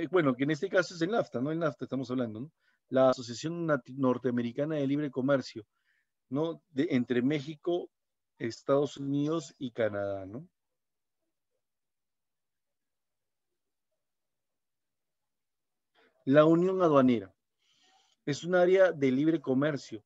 bueno, que en este caso es el NAFTA, ¿no? El NAFTA estamos hablando, ¿no? La Asociación Norteamericana de Libre Comercio, ¿no? Entre México, Estados Unidos y Canadá, ¿no? La Unión Aduanera es un área de libre comercio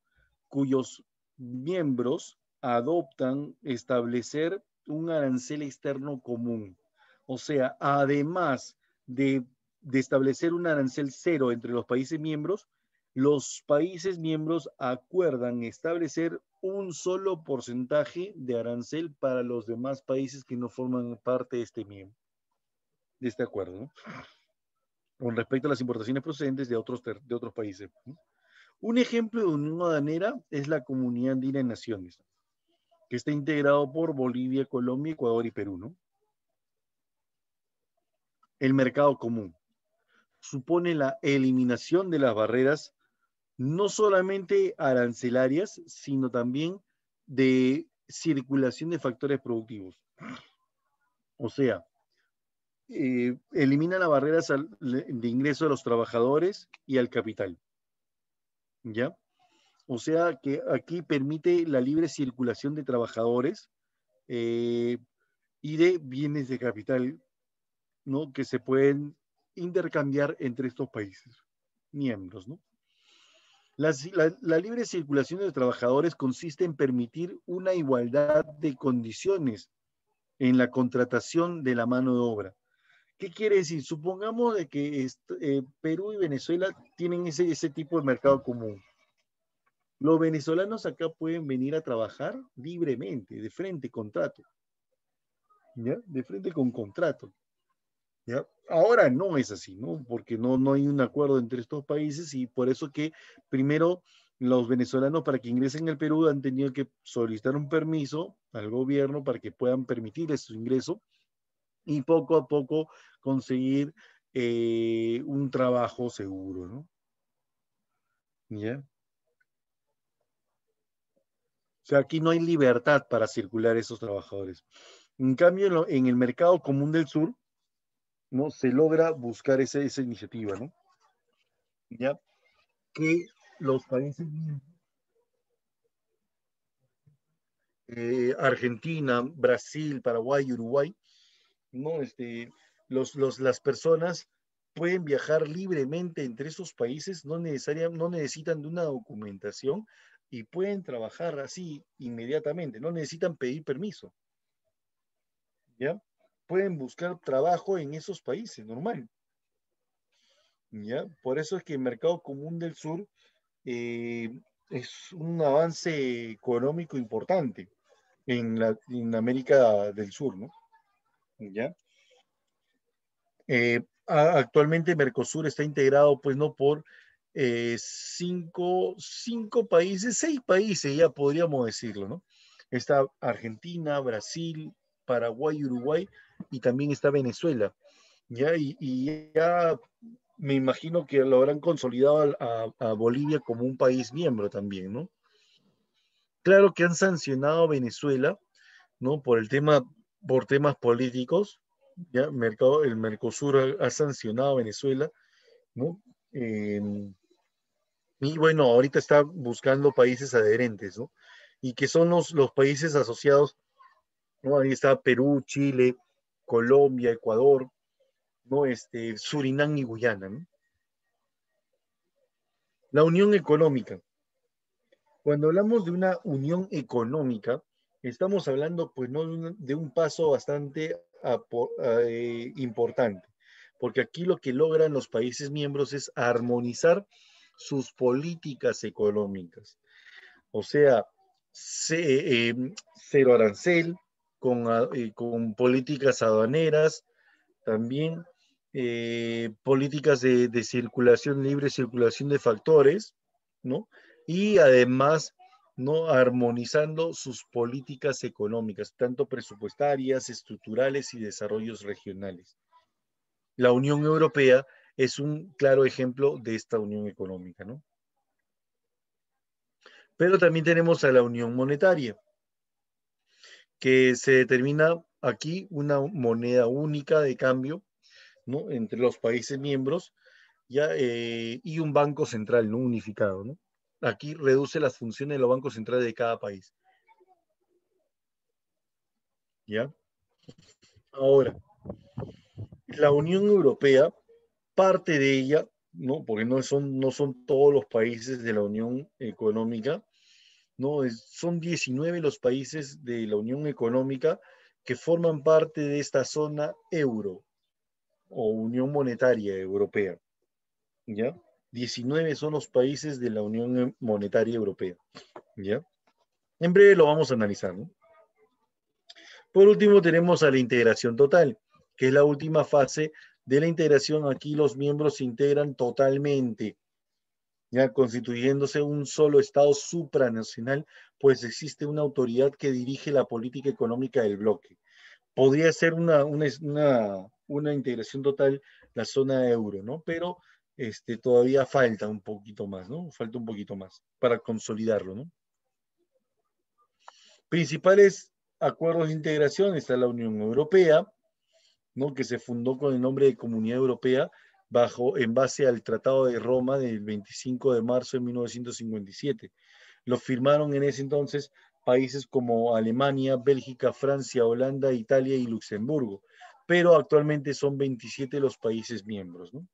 cuyos miembros adoptan establecer un arancel externo común. O sea, además de establecer un arancel cero entre los países miembros, los países miembros acuerdan establecer un solo porcentaje de arancel para los demás países que no forman parte de este acuerdo, ¿no? Con respecto a las importaciones procedentes de otros países, ¿no? Un ejemplo de unión aduanera es la Comunidad Andina de Naciones, que está integrado por Bolivia, Colombia, Ecuador y Perú, ¿no? El mercado común supone la eliminación de las barreras no solamente arancelarias, sino también de circulación de factores productivos. O sea, elimina las barreras de ingreso a los trabajadores y al capital, ¿ya? O sea que aquí permite la libre circulación de trabajadores y de bienes de capital, ¿no? Que se pueden intercambiar entre estos países miembros, ¿no? La libre circulación de trabajadores consiste en permitir una igualdad de condiciones en la contratación de la mano de obra. ¿Qué quiere decir? Supongamos de que Perú y Venezuela tienen ese tipo de mercado común. Los venezolanos acá pueden venir a trabajar libremente, de frente, contrato. ¿Ya? De frente con contrato. ¿Ya? Ahora no es así, ¿no? Porque no hay un acuerdo entre estos países y por eso que primero los venezolanos para que ingresen al Perú han tenido que solicitar un permiso al gobierno para que puedan permitirles su ingreso y poco a poco conseguir un trabajo seguro, ¿no? ¿Ya? O sea, aquí no hay libertad para circular esos trabajadores. En cambio, en el mercado común del sur, ¿no? Se logra buscar esa iniciativa, ¿no? ¿Ya? Que los países, Argentina, Brasil, Paraguay, Uruguay, ¿no? Las personas pueden viajar libremente entre esos países, no necesitan de una documentación y pueden trabajar así inmediatamente, no necesitan pedir permiso, ¿ya? Pueden buscar trabajo en esos países, normal, ¿ya? Por eso es que el mercado común del sur eh, es un avance económico importante en América del Sur, ¿no? ¿Ya? Actualmente Mercosur está integrado, pues, no por cinco países, 6 países, ya podríamos decirlo, ¿no? Está Argentina, Brasil, Paraguay, Uruguay y también está Venezuela, ¿ya? Y ya me imagino que lo habrán consolidado a Bolivia como un país miembro también, ¿no? Claro que han sancionado a Venezuela, ¿no? Por temas políticos, ya el Mercosur ha sancionado a Venezuela, ¿no? Eh, y bueno, ahorita está buscando países adherentes, ¿no? Y que son los países asociados, ¿no? Ahí está Perú, Chile, Colombia, Ecuador, ¿no? Surinam y Guyana, ¿no? La unión económica. Cuando hablamos de una unión económica, estamos hablando, pues, no de un paso bastante importante, porque aquí lo que logran los países miembros es armonizar sus políticas económicas. O sea, cero arancel, con políticas aduaneras, también políticas de circulación, libre circulación de factores, ¿no? Y además, ¿no? Armonizando sus políticas económicas, tanto presupuestarias, estructurales y desarrollos regionales. La Unión Europea es un claro ejemplo de esta unión económica, ¿no? Pero también tenemos a la Unión Monetaria, que se determina aquí una moneda única de cambio, ¿no? Entre los países miembros, ¿ya? Y un banco central, ¿no? Unificado, ¿no? Aquí reduce las funciones de los bancos centrales de cada país, ¿ya? Ahora, la Unión Europea, parte de ella, ¿no? Porque no son todos los países de la Unión Económica, ¿no? Son 19 los países de la Unión Económica que forman parte de esta zona euro o Unión Monetaria Europea, ¿ya? 19 son los países de la Unión Monetaria Europea, ¿ya? En breve lo vamos a analizar, ¿no? Por último, tenemos a la integración total, que es la última fase de la integración. Aquí los miembros se integran totalmente, ya constituyéndose un solo Estado supranacional, pues existe una autoridad que dirige la política económica del bloque. Podría ser una integración total la zona euro, ¿no? Pero todavía falta un poquito más, ¿no? Falta un poquito más para consolidarlo, ¿no? Principales acuerdos de integración está la Unión Europea, ¿no? Que se fundó con el nombre de Comunidad Europea en base al Tratado de Roma del 25 de marzo de 1957. Lo firmaron en ese entonces países como Alemania, Bélgica, Francia, Holanda, Italia y Luxemburgo, pero actualmente son 27 los países miembros, ¿no?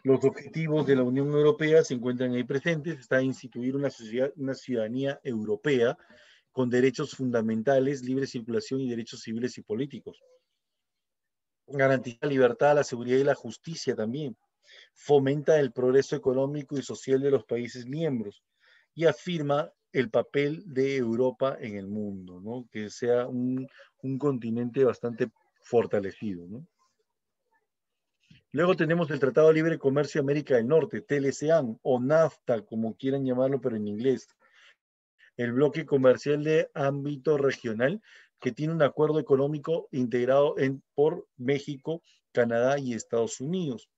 Los objetivos de la Unión Europea se encuentran ahí presentes, está instituir una ciudadanía europea con derechos fundamentales, libre circulación y derechos civiles y políticos. Garantiza la libertad, la seguridad y la justicia también. Fomenta el progreso económico y social de los países miembros y afirma el papel de Europa en el mundo, ¿no? Que sea un continente bastante fortalecido, ¿no? Luego tenemos el Tratado de Libre Comercio de América del Norte, TLCAN, o NAFTA, como quieran llamarlo, pero en inglés. El bloque comercial de ámbito regional que tiene un acuerdo económico integrado por México, Canadá y Estados Unidos.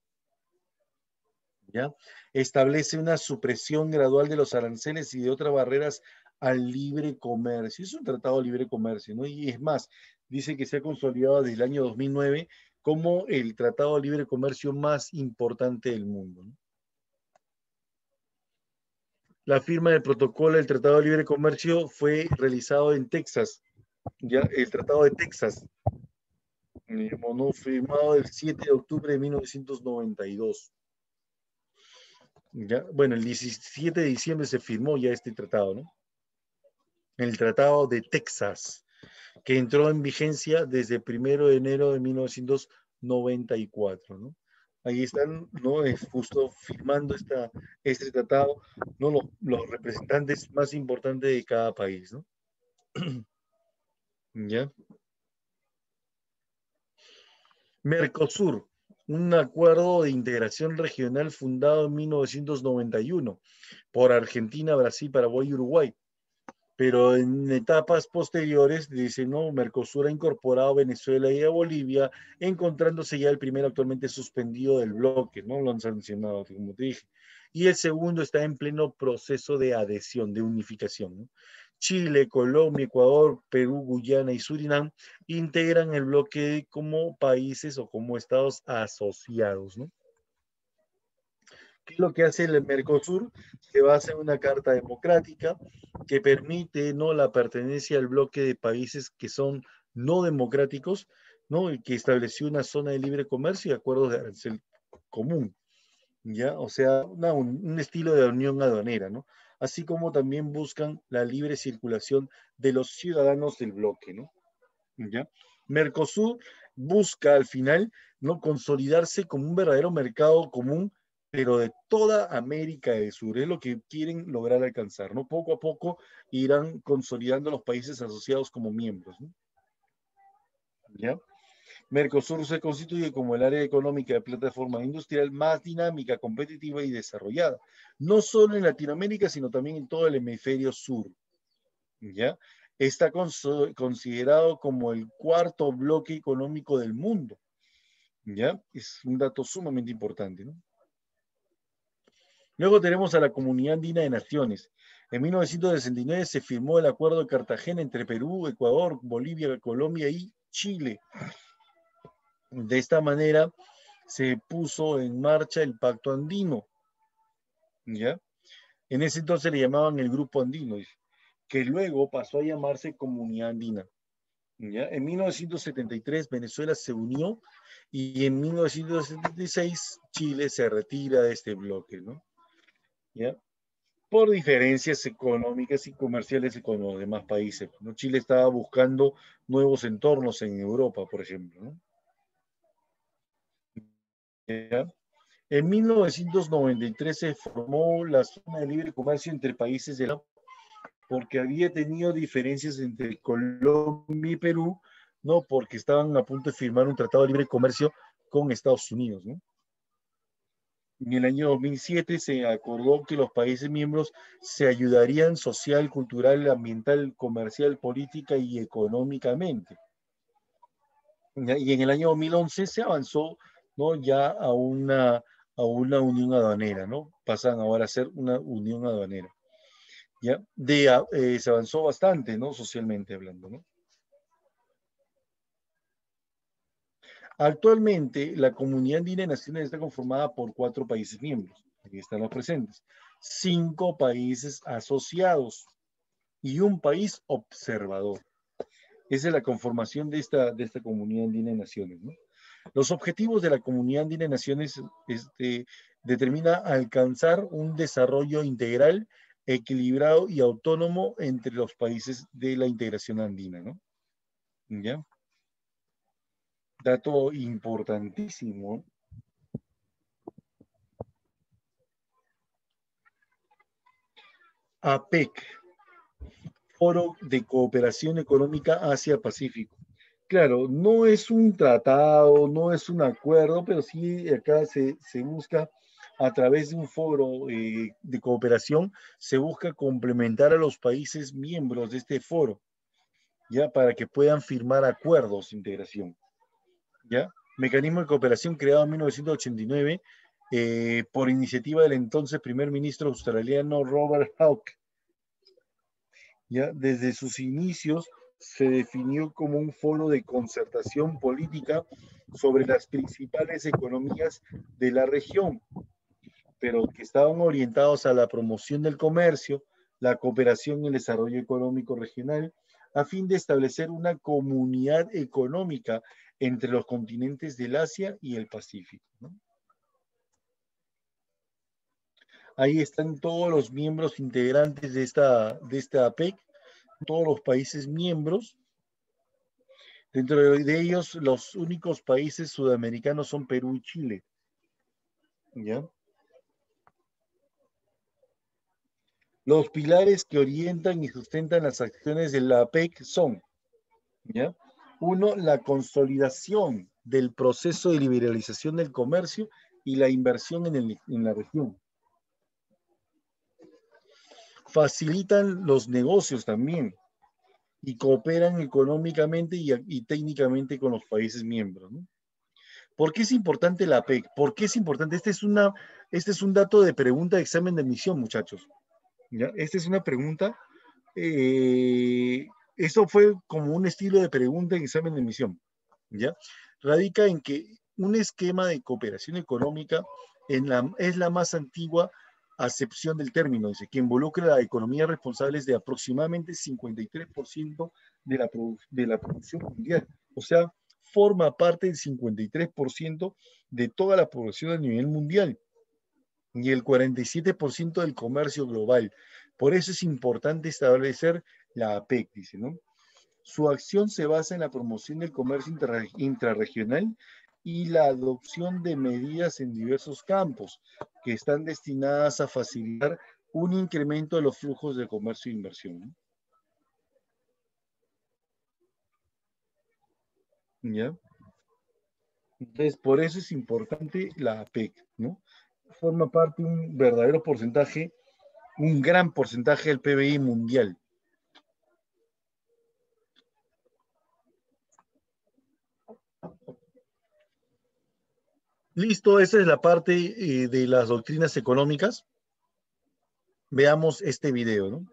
¿Ya? Establece una supresión gradual de los aranceles y de otras barreras al libre comercio. Es un tratado de libre comercio, ¿no? Y es más, dice que se ha consolidado desde el año 2009 como el tratado de libre comercio más importante del mundo, ¿no? La firma del protocolo del Tratado de Libre Comercio fue realizado en Texas, ya el Tratado de Texas, ¿no? Firmado el 7 de octubre de 1992. ¿Ya? Bueno, el 17 de diciembre se firmó ya este tratado, ¿no? El Tratado de Texas, que entró en vigencia desde el 1 de enero de 1994, ¿no? Ahí están, ¿no? Es justo firmando este tratado, ¿no? Los representantes más importantes de cada país, ¿no? ¿Ya? Mercosur, un acuerdo de integración regional fundado en 1991 por Argentina, Brasil, Paraguay y Uruguay. Pero en etapas posteriores, dice, no, Mercosur ha incorporado a Venezuela y a Bolivia, encontrándose ya el primero actualmente suspendido del bloque, ¿no? Lo han sancionado, como te dije. Y el segundo está en pleno proceso de adhesión, de unificación, ¿no? Chile, Colombia, Ecuador, Perú, Guyana y Surinam integran el bloque como países o como estados asociados, ¿no? ¿Qué es lo que hace el Mercosur? Se basa en una carta democrática que permite, ¿no?, la pertenencia al bloque de países que son no democráticos, ¿no?, y que estableció una zona de libre comercio y acuerdos de arancel común, ¿ya? O sea, un estilo de unión aduanera, ¿no? Así como también buscan la libre circulación de los ciudadanos del bloque, ¿no? ¿Ya? Mercosur busca al final, ¿no?, consolidarse como un verdadero mercado común, pero de toda América del Sur. Es lo que quieren lograr alcanzar, ¿no? Poco a poco irán consolidando los países asociados como miembros, ¿no? ¿Ya? Mercosur se constituye como el área económica de plataforma industrial más dinámica, competitiva y desarrollada, no solo en Latinoamérica, sino también en todo el hemisferio sur, ¿ya? Está considerado como el cuarto bloque económico del mundo, ¿ya? Es un dato sumamente importante, ¿no? Luego tenemos a la Comunidad Andina de Naciones. En 1969 se firmó el Acuerdo de Cartagena entre Perú, Ecuador, Bolivia, Colombia y Chile. De esta manera se puso en marcha el Pacto Andino, ¿ya? En ese entonces le llamaban el Grupo Andino, que luego pasó a llamarse Comunidad Andina, ¿ya? En 1973 Venezuela se unió y en 1976 Chile se retira de este bloque, ¿no? ¿Ya? Por diferencias económicas y comerciales con los demás países, ¿no? Chile estaba buscando nuevos entornos en Europa, por ejemplo, ¿no? ¿Ya? En 1993 se formó la zona de libre comercio entre países de la porque había tenido diferencias entre Colombia y Perú, ¿no? Porque estaban a punto de firmar un tratado de libre comercio con Estados Unidos, ¿no? En el año 2007 se acordó que los países miembros se ayudarían social, cultural, ambiental, comercial, política y económicamente. Y en el año 2011 se avanzó, ¿no?, ya a una unión aduanera, ¿no? Pasan ahora a ser una unión aduanera. ¿Ya? Se avanzó bastante, ¿no? Socialmente hablando, ¿no? Actualmente, la Comunidad Andina de Naciones está conformada por 4 países miembros, aquí están los presentes, 5 países asociados y un país observador. Esa es la conformación de esta Comunidad Andina de Naciones, ¿no? Los objetivos de la Comunidad Andina de Naciones determina alcanzar un desarrollo integral equilibrado y autónomo entre los países de la integración andina, ¿no? ¿Ya? Dato importantísimo. APEC, Foro de Cooperación Económica Asia-Pacífico. Claro, no es un tratado, no es un acuerdo, pero sí acá se busca, a través de un foro de cooperación, se busca complementar a los países miembros de este foro, ¿ya? Para que puedan firmar acuerdos de integración, ¿ya? Mecanismo de cooperación creado en 1989 por iniciativa del entonces primer ministro australiano Robert Hawke. ¿Ya? Desde sus inicios se definió como un foro de concertación política sobre las principales economías de la región, pero que estaban orientados a la promoción del comercio, la cooperación y el desarrollo económico regional, a fin de establecer una comunidad económica entre los continentes del Asia y el Pacífico, ¿no? Ahí están todos los miembros integrantes de esta APEC, todos los países miembros. Dentro de ellos, los únicos países sudamericanos son Perú y Chile, ¿ya? Los pilares que orientan y sustentan las acciones de la APEC son, ¿ya? Uno, la consolidación del proceso de liberalización del comercio y la inversión en la región. Facilitan los negocios también y cooperan económicamente y técnicamente con los países miembros, ¿no? ¿Por qué es importante la APEC? ¿Por qué es importante? Este es un dato de pregunta de examen de admisión, muchachos, ¿ya? Esta es una pregunta, eso fue como un estilo de pregunta en examen de admisión, ¿ya? Radica en que un esquema de cooperación económica es la más antigua acepción del término, dice, que involucra a economías responsables de aproximadamente 53% de la producción mundial. O sea, forma parte del 53% de toda la población a nivel mundial y el 47% del comercio global. Por eso es importante establecer la APEC, dice, ¿no? Su acción se basa en la promoción del comercio intrarregional y la adopción de medidas en diversos campos que están destinadas a facilitar un incremento de los flujos de comercio e inversión, ¿no? ¿Ya? Entonces, por eso es importante la APEC, ¿no? Forma parte de un verdadero porcentaje, un gran porcentaje del PBI mundial. Listo, esa es la parte de las doctrinas económicas. Veamos este video, ¿no?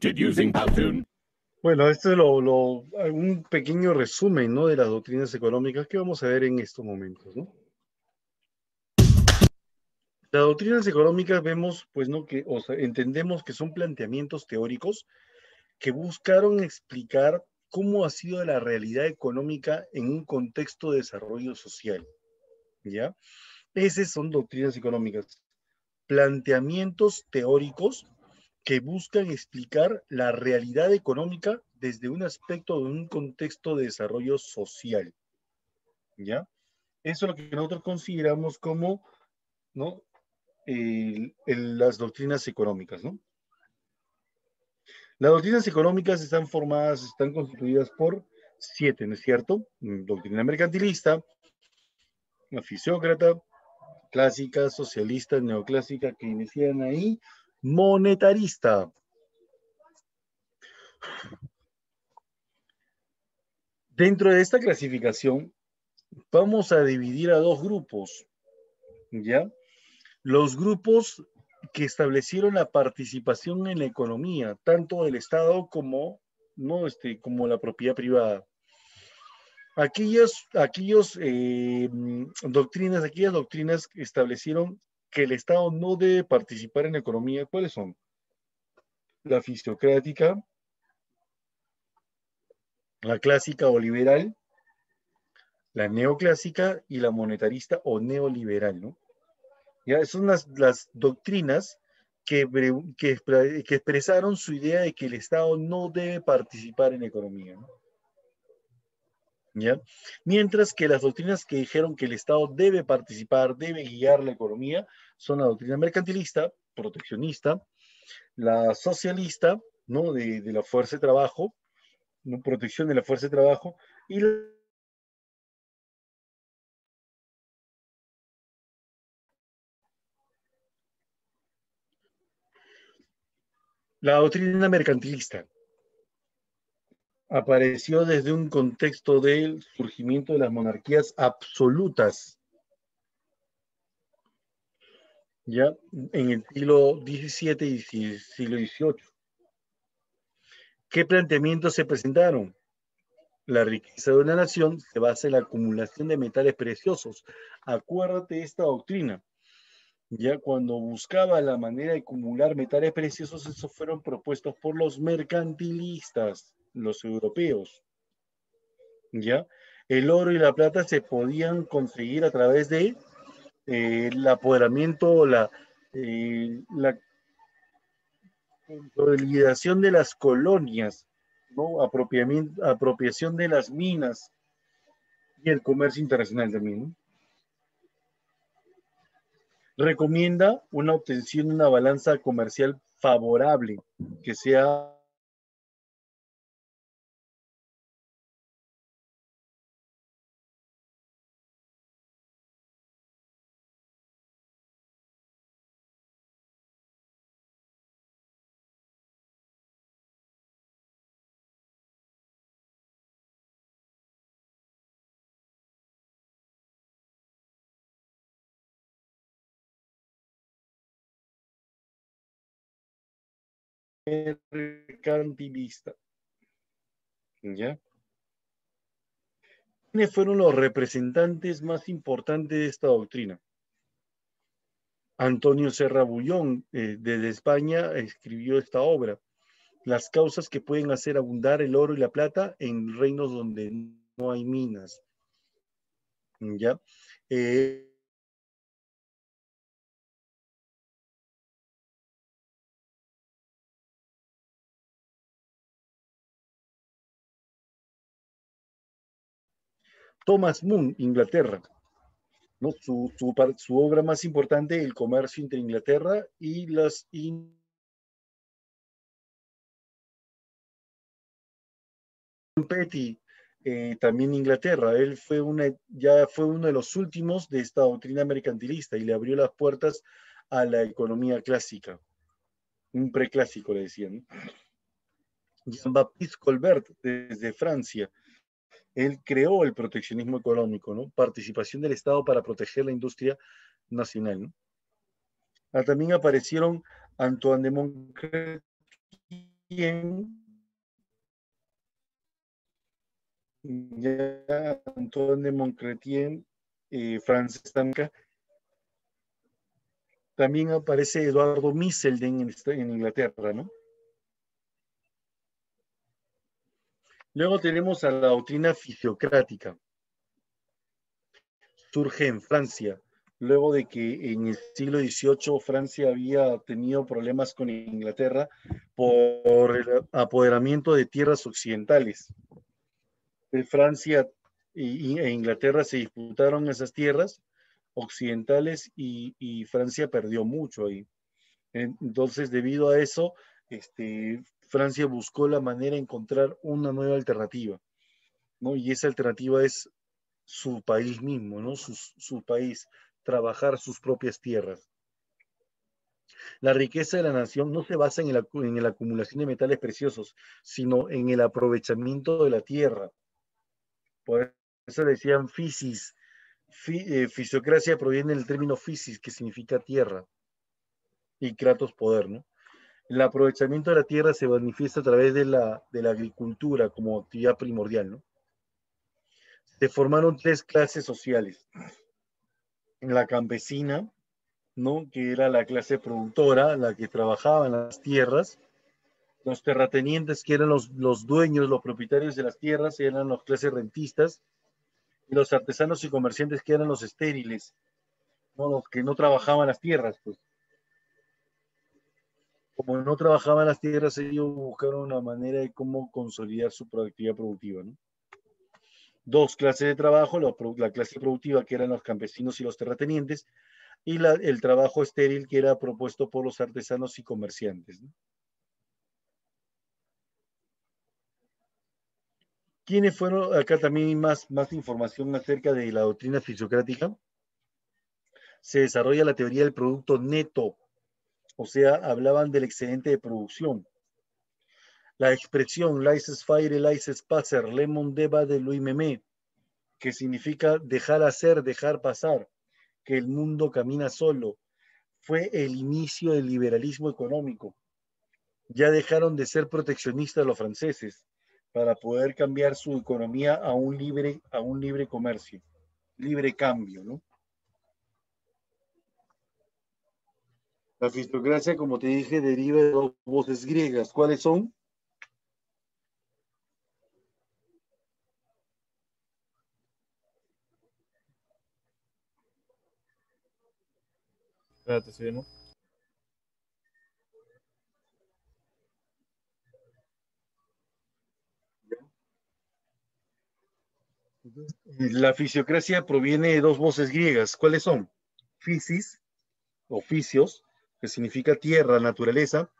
Detected using Powtoon. Bueno, este es un pequeño resumen, ¿no?, de las doctrinas económicas que vamos a ver en estos momentos, ¿no? Las doctrinas económicas vemos, pues, ¿no?, entendemos que son planteamientos teóricos que buscaron explicar cómo ha sido la realidad económica en un contexto de desarrollo social, ¿ya? Esas son doctrinas económicas, planteamientos teóricos que buscan explicar la realidad económica desde un aspecto de un contexto de desarrollo social, ¿ya? Eso es lo que nosotros consideramos como, ¿no?, las doctrinas económicas, ¿no? Las doctrinas económicas están constituidas por 7, ¿no es cierto? Doctrina mercantilista, fisiócrata, clásica, socialista, neoclásica, keynesiana y monetarista. Dentro de esta clasificación, vamos a dividir a dos grupos, ¿ya? Los grupos que establecieron la participación en la economía, tanto del Estado como, ¿no?, como la propiedad privada. Aquellas doctrinas que establecieron que el Estado no debe participar en la economía, ¿cuáles son? La fisiocrática, la clásica o liberal, la neoclásica y la monetarista o neoliberal, ¿no? Ya son las doctrinas que expresaron su idea de que el Estado no debe participar en la economía, ¿no? ¿Ya? Mientras que las doctrinas que dijeron que el Estado debe participar, debe guiar la economía, son la doctrina mercantilista, proteccionista, la socialista, ¿no?, de la fuerza de trabajo, ¿no?, protección de la fuerza de trabajo, y la doctrina mercantilista apareció desde un contexto del surgimiento de las monarquías absolutas, ya en el siglo XVII y siglo XVIII. ¿Qué planteamientos se presentaron? La riqueza de una nación se basa en la acumulación de metales preciosos. Acuérdate de esta doctrina. Ya cuando buscaba la manera de acumular metales preciosos, esos fueron propuestos por los mercantilistas, los europeos. ¿Ya? El oro y la plata se podían conseguir a través de el apoderamiento, la consolidación de las colonias, ¿no?, apropiación de las minas y el comercio internacional también, ¿no? Recomienda una obtención de una balanza comercial favorable, que sea mercantilista. ¿Ya? ¿Quiénes fueron los representantes más importantes de esta doctrina? Antonio Serra Bullón, desde España, escribió esta obra. Las causas que pueden hacer abundar el oro y la plata en reinos donde no hay minas. ¿Ya? Thomas Moon, Inglaterra, ¿no? Su obra más importante, El comercio entre Inglaterra y las Petty, también Inglaterra. Él ya fue uno de los últimos de esta doctrina mercantilista y le abrió las puertas a la economía clásica, un preclásico le decían. Jean-Baptiste Colbert, desde Francia, él creó el proteccionismo económico, ¿no? Participación del Estado para proteger la industria nacional, ¿no? También aparecieron Antoine de Montcret ya Antoine de Montcretien, francés también. También aparece Eduardo Misselden en Inglaterra, ¿no? Luego tenemos a la doctrina fisiocrática. Surge en Francia, luego de que en el siglo XVIII Francia había tenido problemas con Inglaterra por el apoderamiento de tierras occidentales. Francia e Inglaterra se disputaron esas tierras occidentales y Francia perdió mucho ahí. Entonces, debido a eso, Francia buscó la manera de encontrar una nueva alternativa, ¿no? Y esa alternativa es su país mismo, ¿no? Su país, trabajar sus propias tierras. La riqueza de la nación no se basa en la acumulación de metales preciosos, sino en el aprovechamiento de la tierra. Por eso decían physis. Fisiocracia proviene del término physis, que significa tierra, y kratos, poder, ¿no? El aprovechamiento de la tierra se manifiesta a través de la agricultura como actividad primordial, ¿no? Se formaron tres clases sociales. La campesina, ¿no? Que era la clase productora, la que trabajaba en las tierras. Los terratenientes, que eran los dueños, los propietarios de las tierras, eran las clases rentistas. Y los artesanos y comerciantes, que eran los estériles, ¿no? Los que no trabajaban las tierras, pues. Como no trabajaban las tierras, ellos buscaron una manera de cómo consolidar su actividad productiva, ¿no? Dos clases de trabajo, la clase productiva, que eran los campesinos y los terratenientes, y el trabajo estéril, que era propuesto por los artesanos y comerciantes, ¿no? ¿Quiénes fueron? Acá también más información acerca de la doctrina fisiocrática. Se desarrolla la teoría del producto neto, o sea, hablaban del excedente de producción. La expresión laissez-faire, laissez-passer, lemon deba de Louis Mémé, que significa dejar hacer, dejar pasar, que el mundo camina solo, fue el inicio del liberalismo económico. Ya dejaron de ser proteccionistas los franceses para poder cambiar su economía a un libre comercio, libre cambio, ¿no? La fisiocracia, como te dije, deriva de dos voces griegas. ¿Cuáles son? Espérate, ¿sí, no? La fisiocracia proviene de dos voces griegas. ¿Cuáles son? Physis, oficios, que significa tierra, naturaleza,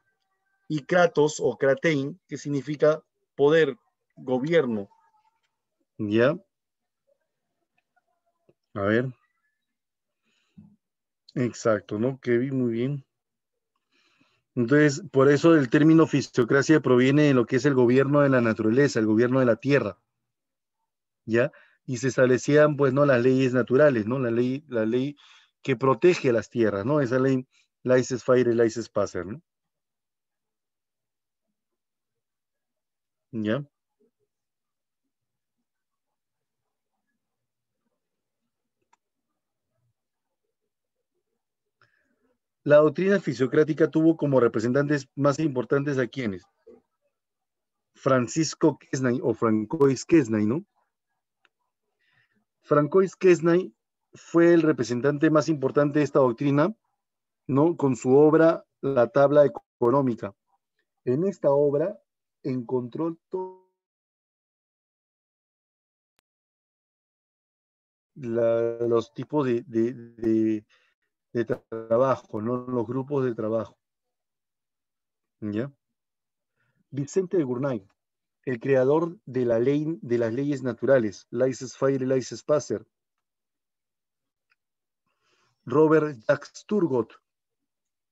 y kratos o kratein, que significa poder, gobierno. ¿Ya? A ver. Exacto, ¿no? Kevin, muy bien. Entonces, por eso el término fisiocracia proviene de lo que es el gobierno de la naturaleza, el gobierno de la tierra, ¿ya? Y se establecían, pues, ¿no? Las leyes naturales, ¿no? La ley que protege a las tierras, ¿no? Esa ley, laissez-faire, laissez-passer, ¿no? ¿Ya? La doctrina fisiocrática tuvo como representantes más importantes a quienes: Francisco Quesnay o Francois Quesnay, ¿no? Francois Quesnay fue el representante más importante de esta doctrina, ¿no? Con su obra La tabla económica. En esta obra encontró los tipos de trabajo, ¿no? Los grupos de trabajo. ¿Ya? Vicente de Gournay, el creador de la ley de las leyes naturales, laissez-faire, laissez-passer. Robert Jacques Turgot,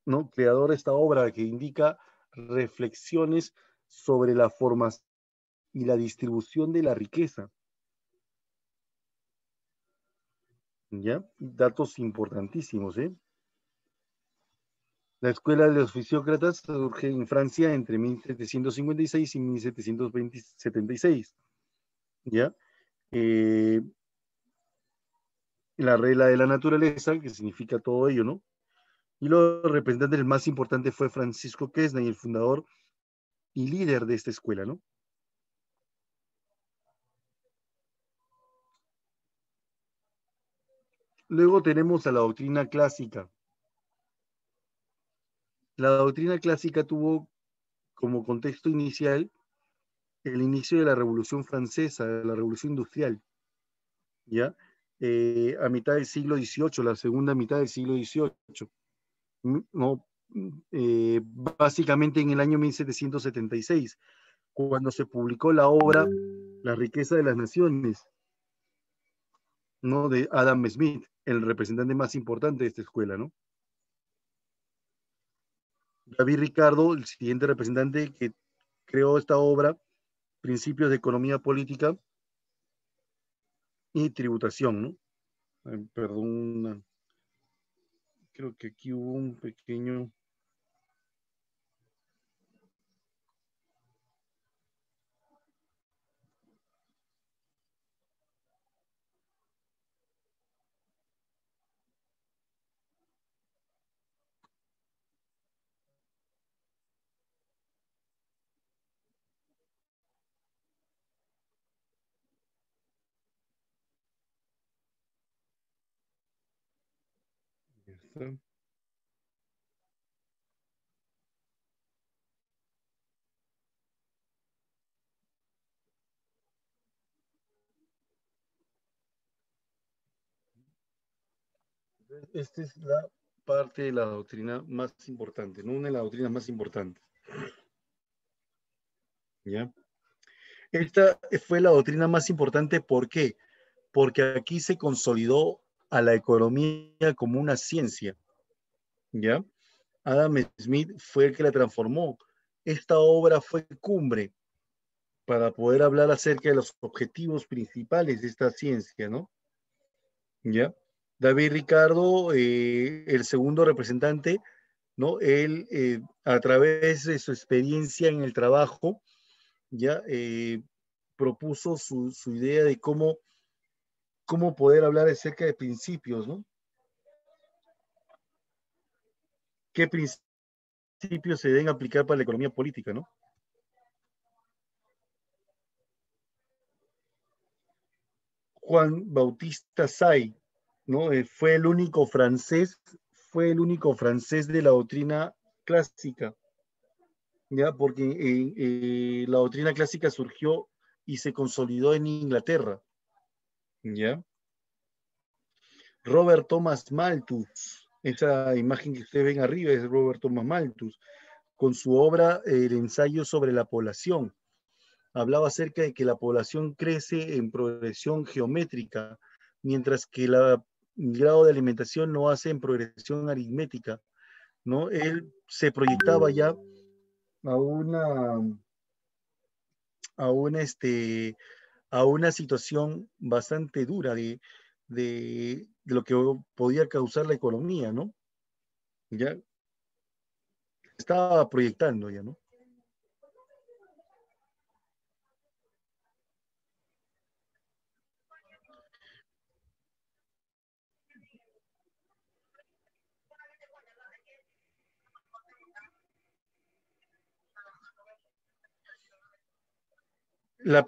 ¿no? Creador de esta obra que indica reflexiones sobre la formación y la distribución de la riqueza. ¿Ya? Datos importantísimos, ¿eh? La escuela de los fisiócratas surge en Francia entre 1756 y 1776, ¿ya? La regla de la naturaleza, que significa todo ello, ¿no? Y los representantes más importantes fue Francisco Quesnay, el fundador y líder de esta escuela, ¿no? Luego tenemos a la doctrina clásica. La doctrina clásica tuvo como contexto inicial el inicio de la Revolución Francesa, de la Revolución Industrial, ¿ya? A mitad del siglo XVIII, la segunda mitad del siglo XVIII, ¿no? Básicamente en el año 1776, cuando se publicó la obra La riqueza de las naciones, ¿no? De Adam Smith, el representante más importante de esta escuela, ¿no? David Ricardo, el siguiente representante que creó esta obra, Principios de Economía Política y Tributación, ¿no? Perdón, creo que aquí hubo un pequeño... Esta es la parte de la doctrina más importante, ¿no? Una de las doctrinas más importantes, ¿ya? Esta fue la doctrina más importante, ¿por qué? Porque aquí se consolidó a la economía como una ciencia, ¿ya? Adam Smith fue el que la transformó. Esta obra fue cumbre para poder hablar acerca de los objetivos principales de esta ciencia, ¿no? ¿Ya? David Ricardo, el segundo representante, ¿no? Él, a través de su experiencia en el trabajo, ya propuso su idea de cómo poder hablar acerca de principios, ¿no? ¿Qué principios se deben aplicar para la economía política, ¿no? Juan Bautista Say, ¿no? Fue el único francés de la doctrina clásica, ¿ya? Porque la doctrina clásica surgió y se consolidó en Inglaterra, ¿ya? Robert Thomas Malthus, esa imagen que ustedes ven arriba es Robert Thomas Malthus, con su obra El ensayo sobre la población. Hablaba acerca de que la población crece en progresión geométrica, mientras que el grado de alimentación lo hace en progresión aritmética, ¿no? Él se proyectaba ya a una situación bastante dura de lo que podía causar la economía, ¿no? Ya estaba proyectando ya, ¿no? El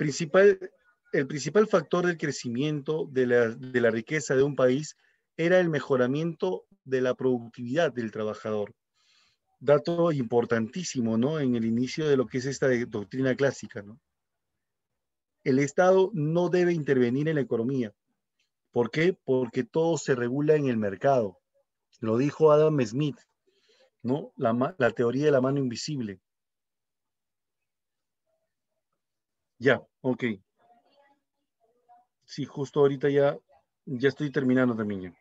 principal factor del crecimiento de la riqueza de un país era el mejoramiento de la productividad del trabajador. Dato importantísimo, ¿no? En el inicio de lo que es esta doctrina clásica, ¿no? El Estado no debe intervenir en la economía. ¿Por qué? Porque todo se regula en el mercado. Lo dijo Adam Smith, ¿no? La teoría de la mano invisible. Ya, ok. Sí, justo ahorita ya estoy terminando también ya.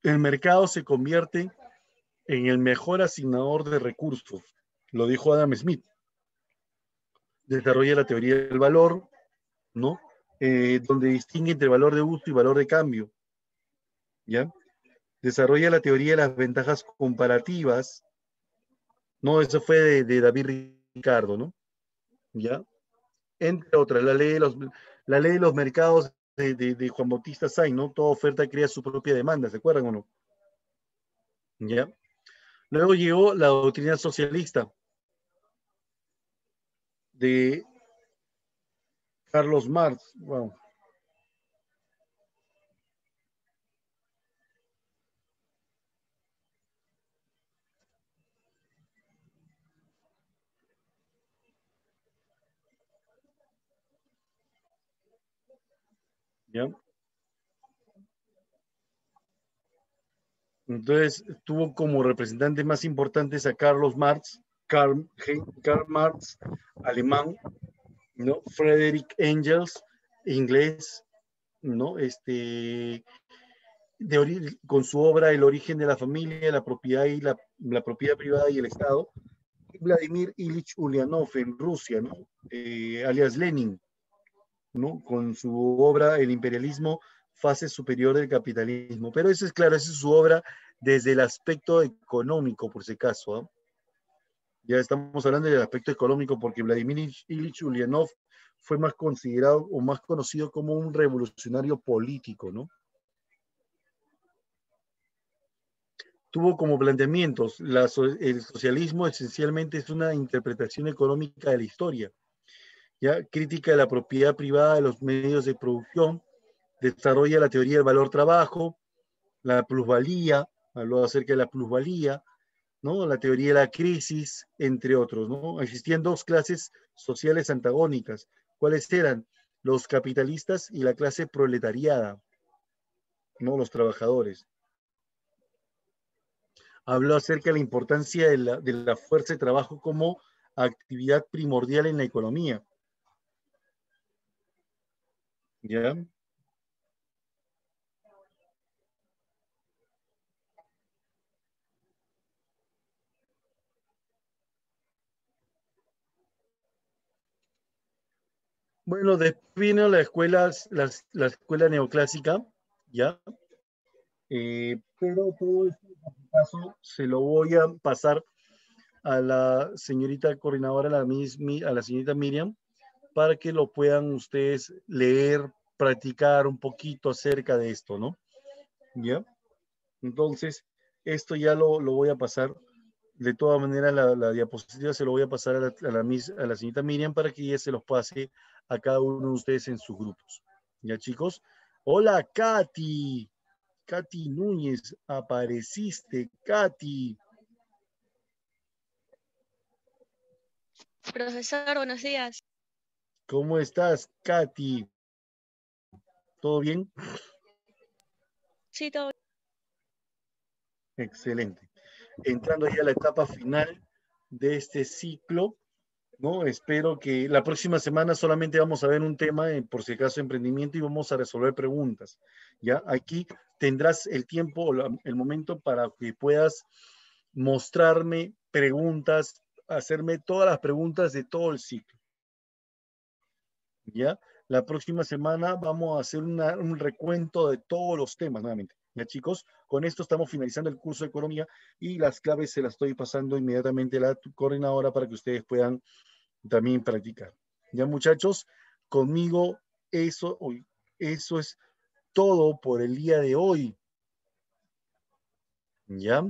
El mercado se convierte en el mejor asignador de recursos. Lo dijo Adam Smith. Desarrolla la teoría del valor, ¿no? Donde distingue entre valor de uso y valor de cambio, ¿ya? Desarrolla la teoría de las ventajas comparativas. No, eso fue de David Ricardo, ¿no? ¿Ya? Entre otras, la ley de los mercados de Juan Bautista Sainz, ¿no? Toda oferta crea su propia demanda, ¿se acuerdan o no? ¿Ya? Luego llegó la doctrina socialista de Carlos Marx. Wow. ¿Ya? Entonces tuvo como representantes más importantes a Carlos Marx, Karl Marx, alemán, ¿no? Friedrich Engels, inglés, ¿no? Con su obra El origen de la familia, la propiedad y la propiedad privada y el Estado. Vladimir Ilich Ulyanov en Rusia, ¿no? Alias Lenin, ¿no? Con su obra El imperialismo, fase superior del capitalismo. Pero eso es claro, esa es su obra desde el aspecto económico, por si acaso, ¿eh? Ya estamos hablando del aspecto económico porque Vladimir Ilich Ulyanov fue más considerado o más conocido como un revolucionario político, ¿no? Tuvo como planteamientos, el socialismo esencialmente es una interpretación económica de la historia, ¿ya? Crítica de la propiedad privada de los medios de producción, desarrolla la teoría del valor trabajo, la plusvalía, habló acerca de la plusvalía, ¿no? La teoría de la crisis, entre otros, ¿no? Existían dos clases sociales antagónicas. ¿Cuáles eran? Los capitalistas y la clase proletariada, ¿no? Los trabajadores. Habló acerca de la importancia de la fuerza de trabajo como actividad primordial en la economía. ¿Ya? Bueno, después vino la escuela neoclásica, ¿ya? Pero todo esto, en este caso, se lo voy a pasar a la señorita coordinadora, a la señorita Miriam, para que lo puedan ustedes leer, practicar un poquito acerca de esto, ¿no? ¿Ya? Entonces, esto ya lo voy a pasar. De todas maneras, la diapositiva se lo voy a pasar a la señorita Miriam para que ella se los pase a cada uno de ustedes en sus grupos. ¿Ya, chicos? Hola, Katy. Katy Núñez, apareciste, Katy. Profesor, buenos días. ¿Cómo estás, Katy? ¿Todo bien? Sí, todo bien. Excelente. Entrando ya a la etapa final de este ciclo, ¿no? Espero que la próxima semana solamente vamos a ver un tema, por si acaso, emprendimiento, y vamos a resolver preguntas. ¿Ya? Aquí tendrás el tiempo, el momento para que puedas mostrarme preguntas, hacerme todas las preguntas de todo el ciclo. ¿Ya? La próxima semana vamos a hacer un recuento de todos los temas nuevamente. ¿Ya, chicos? Con esto estamos finalizando el curso de economía y las claves se las estoy pasando inmediatamente a la coordinadora para que ustedes puedan también practicar. ¿Ya, muchachos? Conmigo eso es todo por el día de hoy. ¿Ya?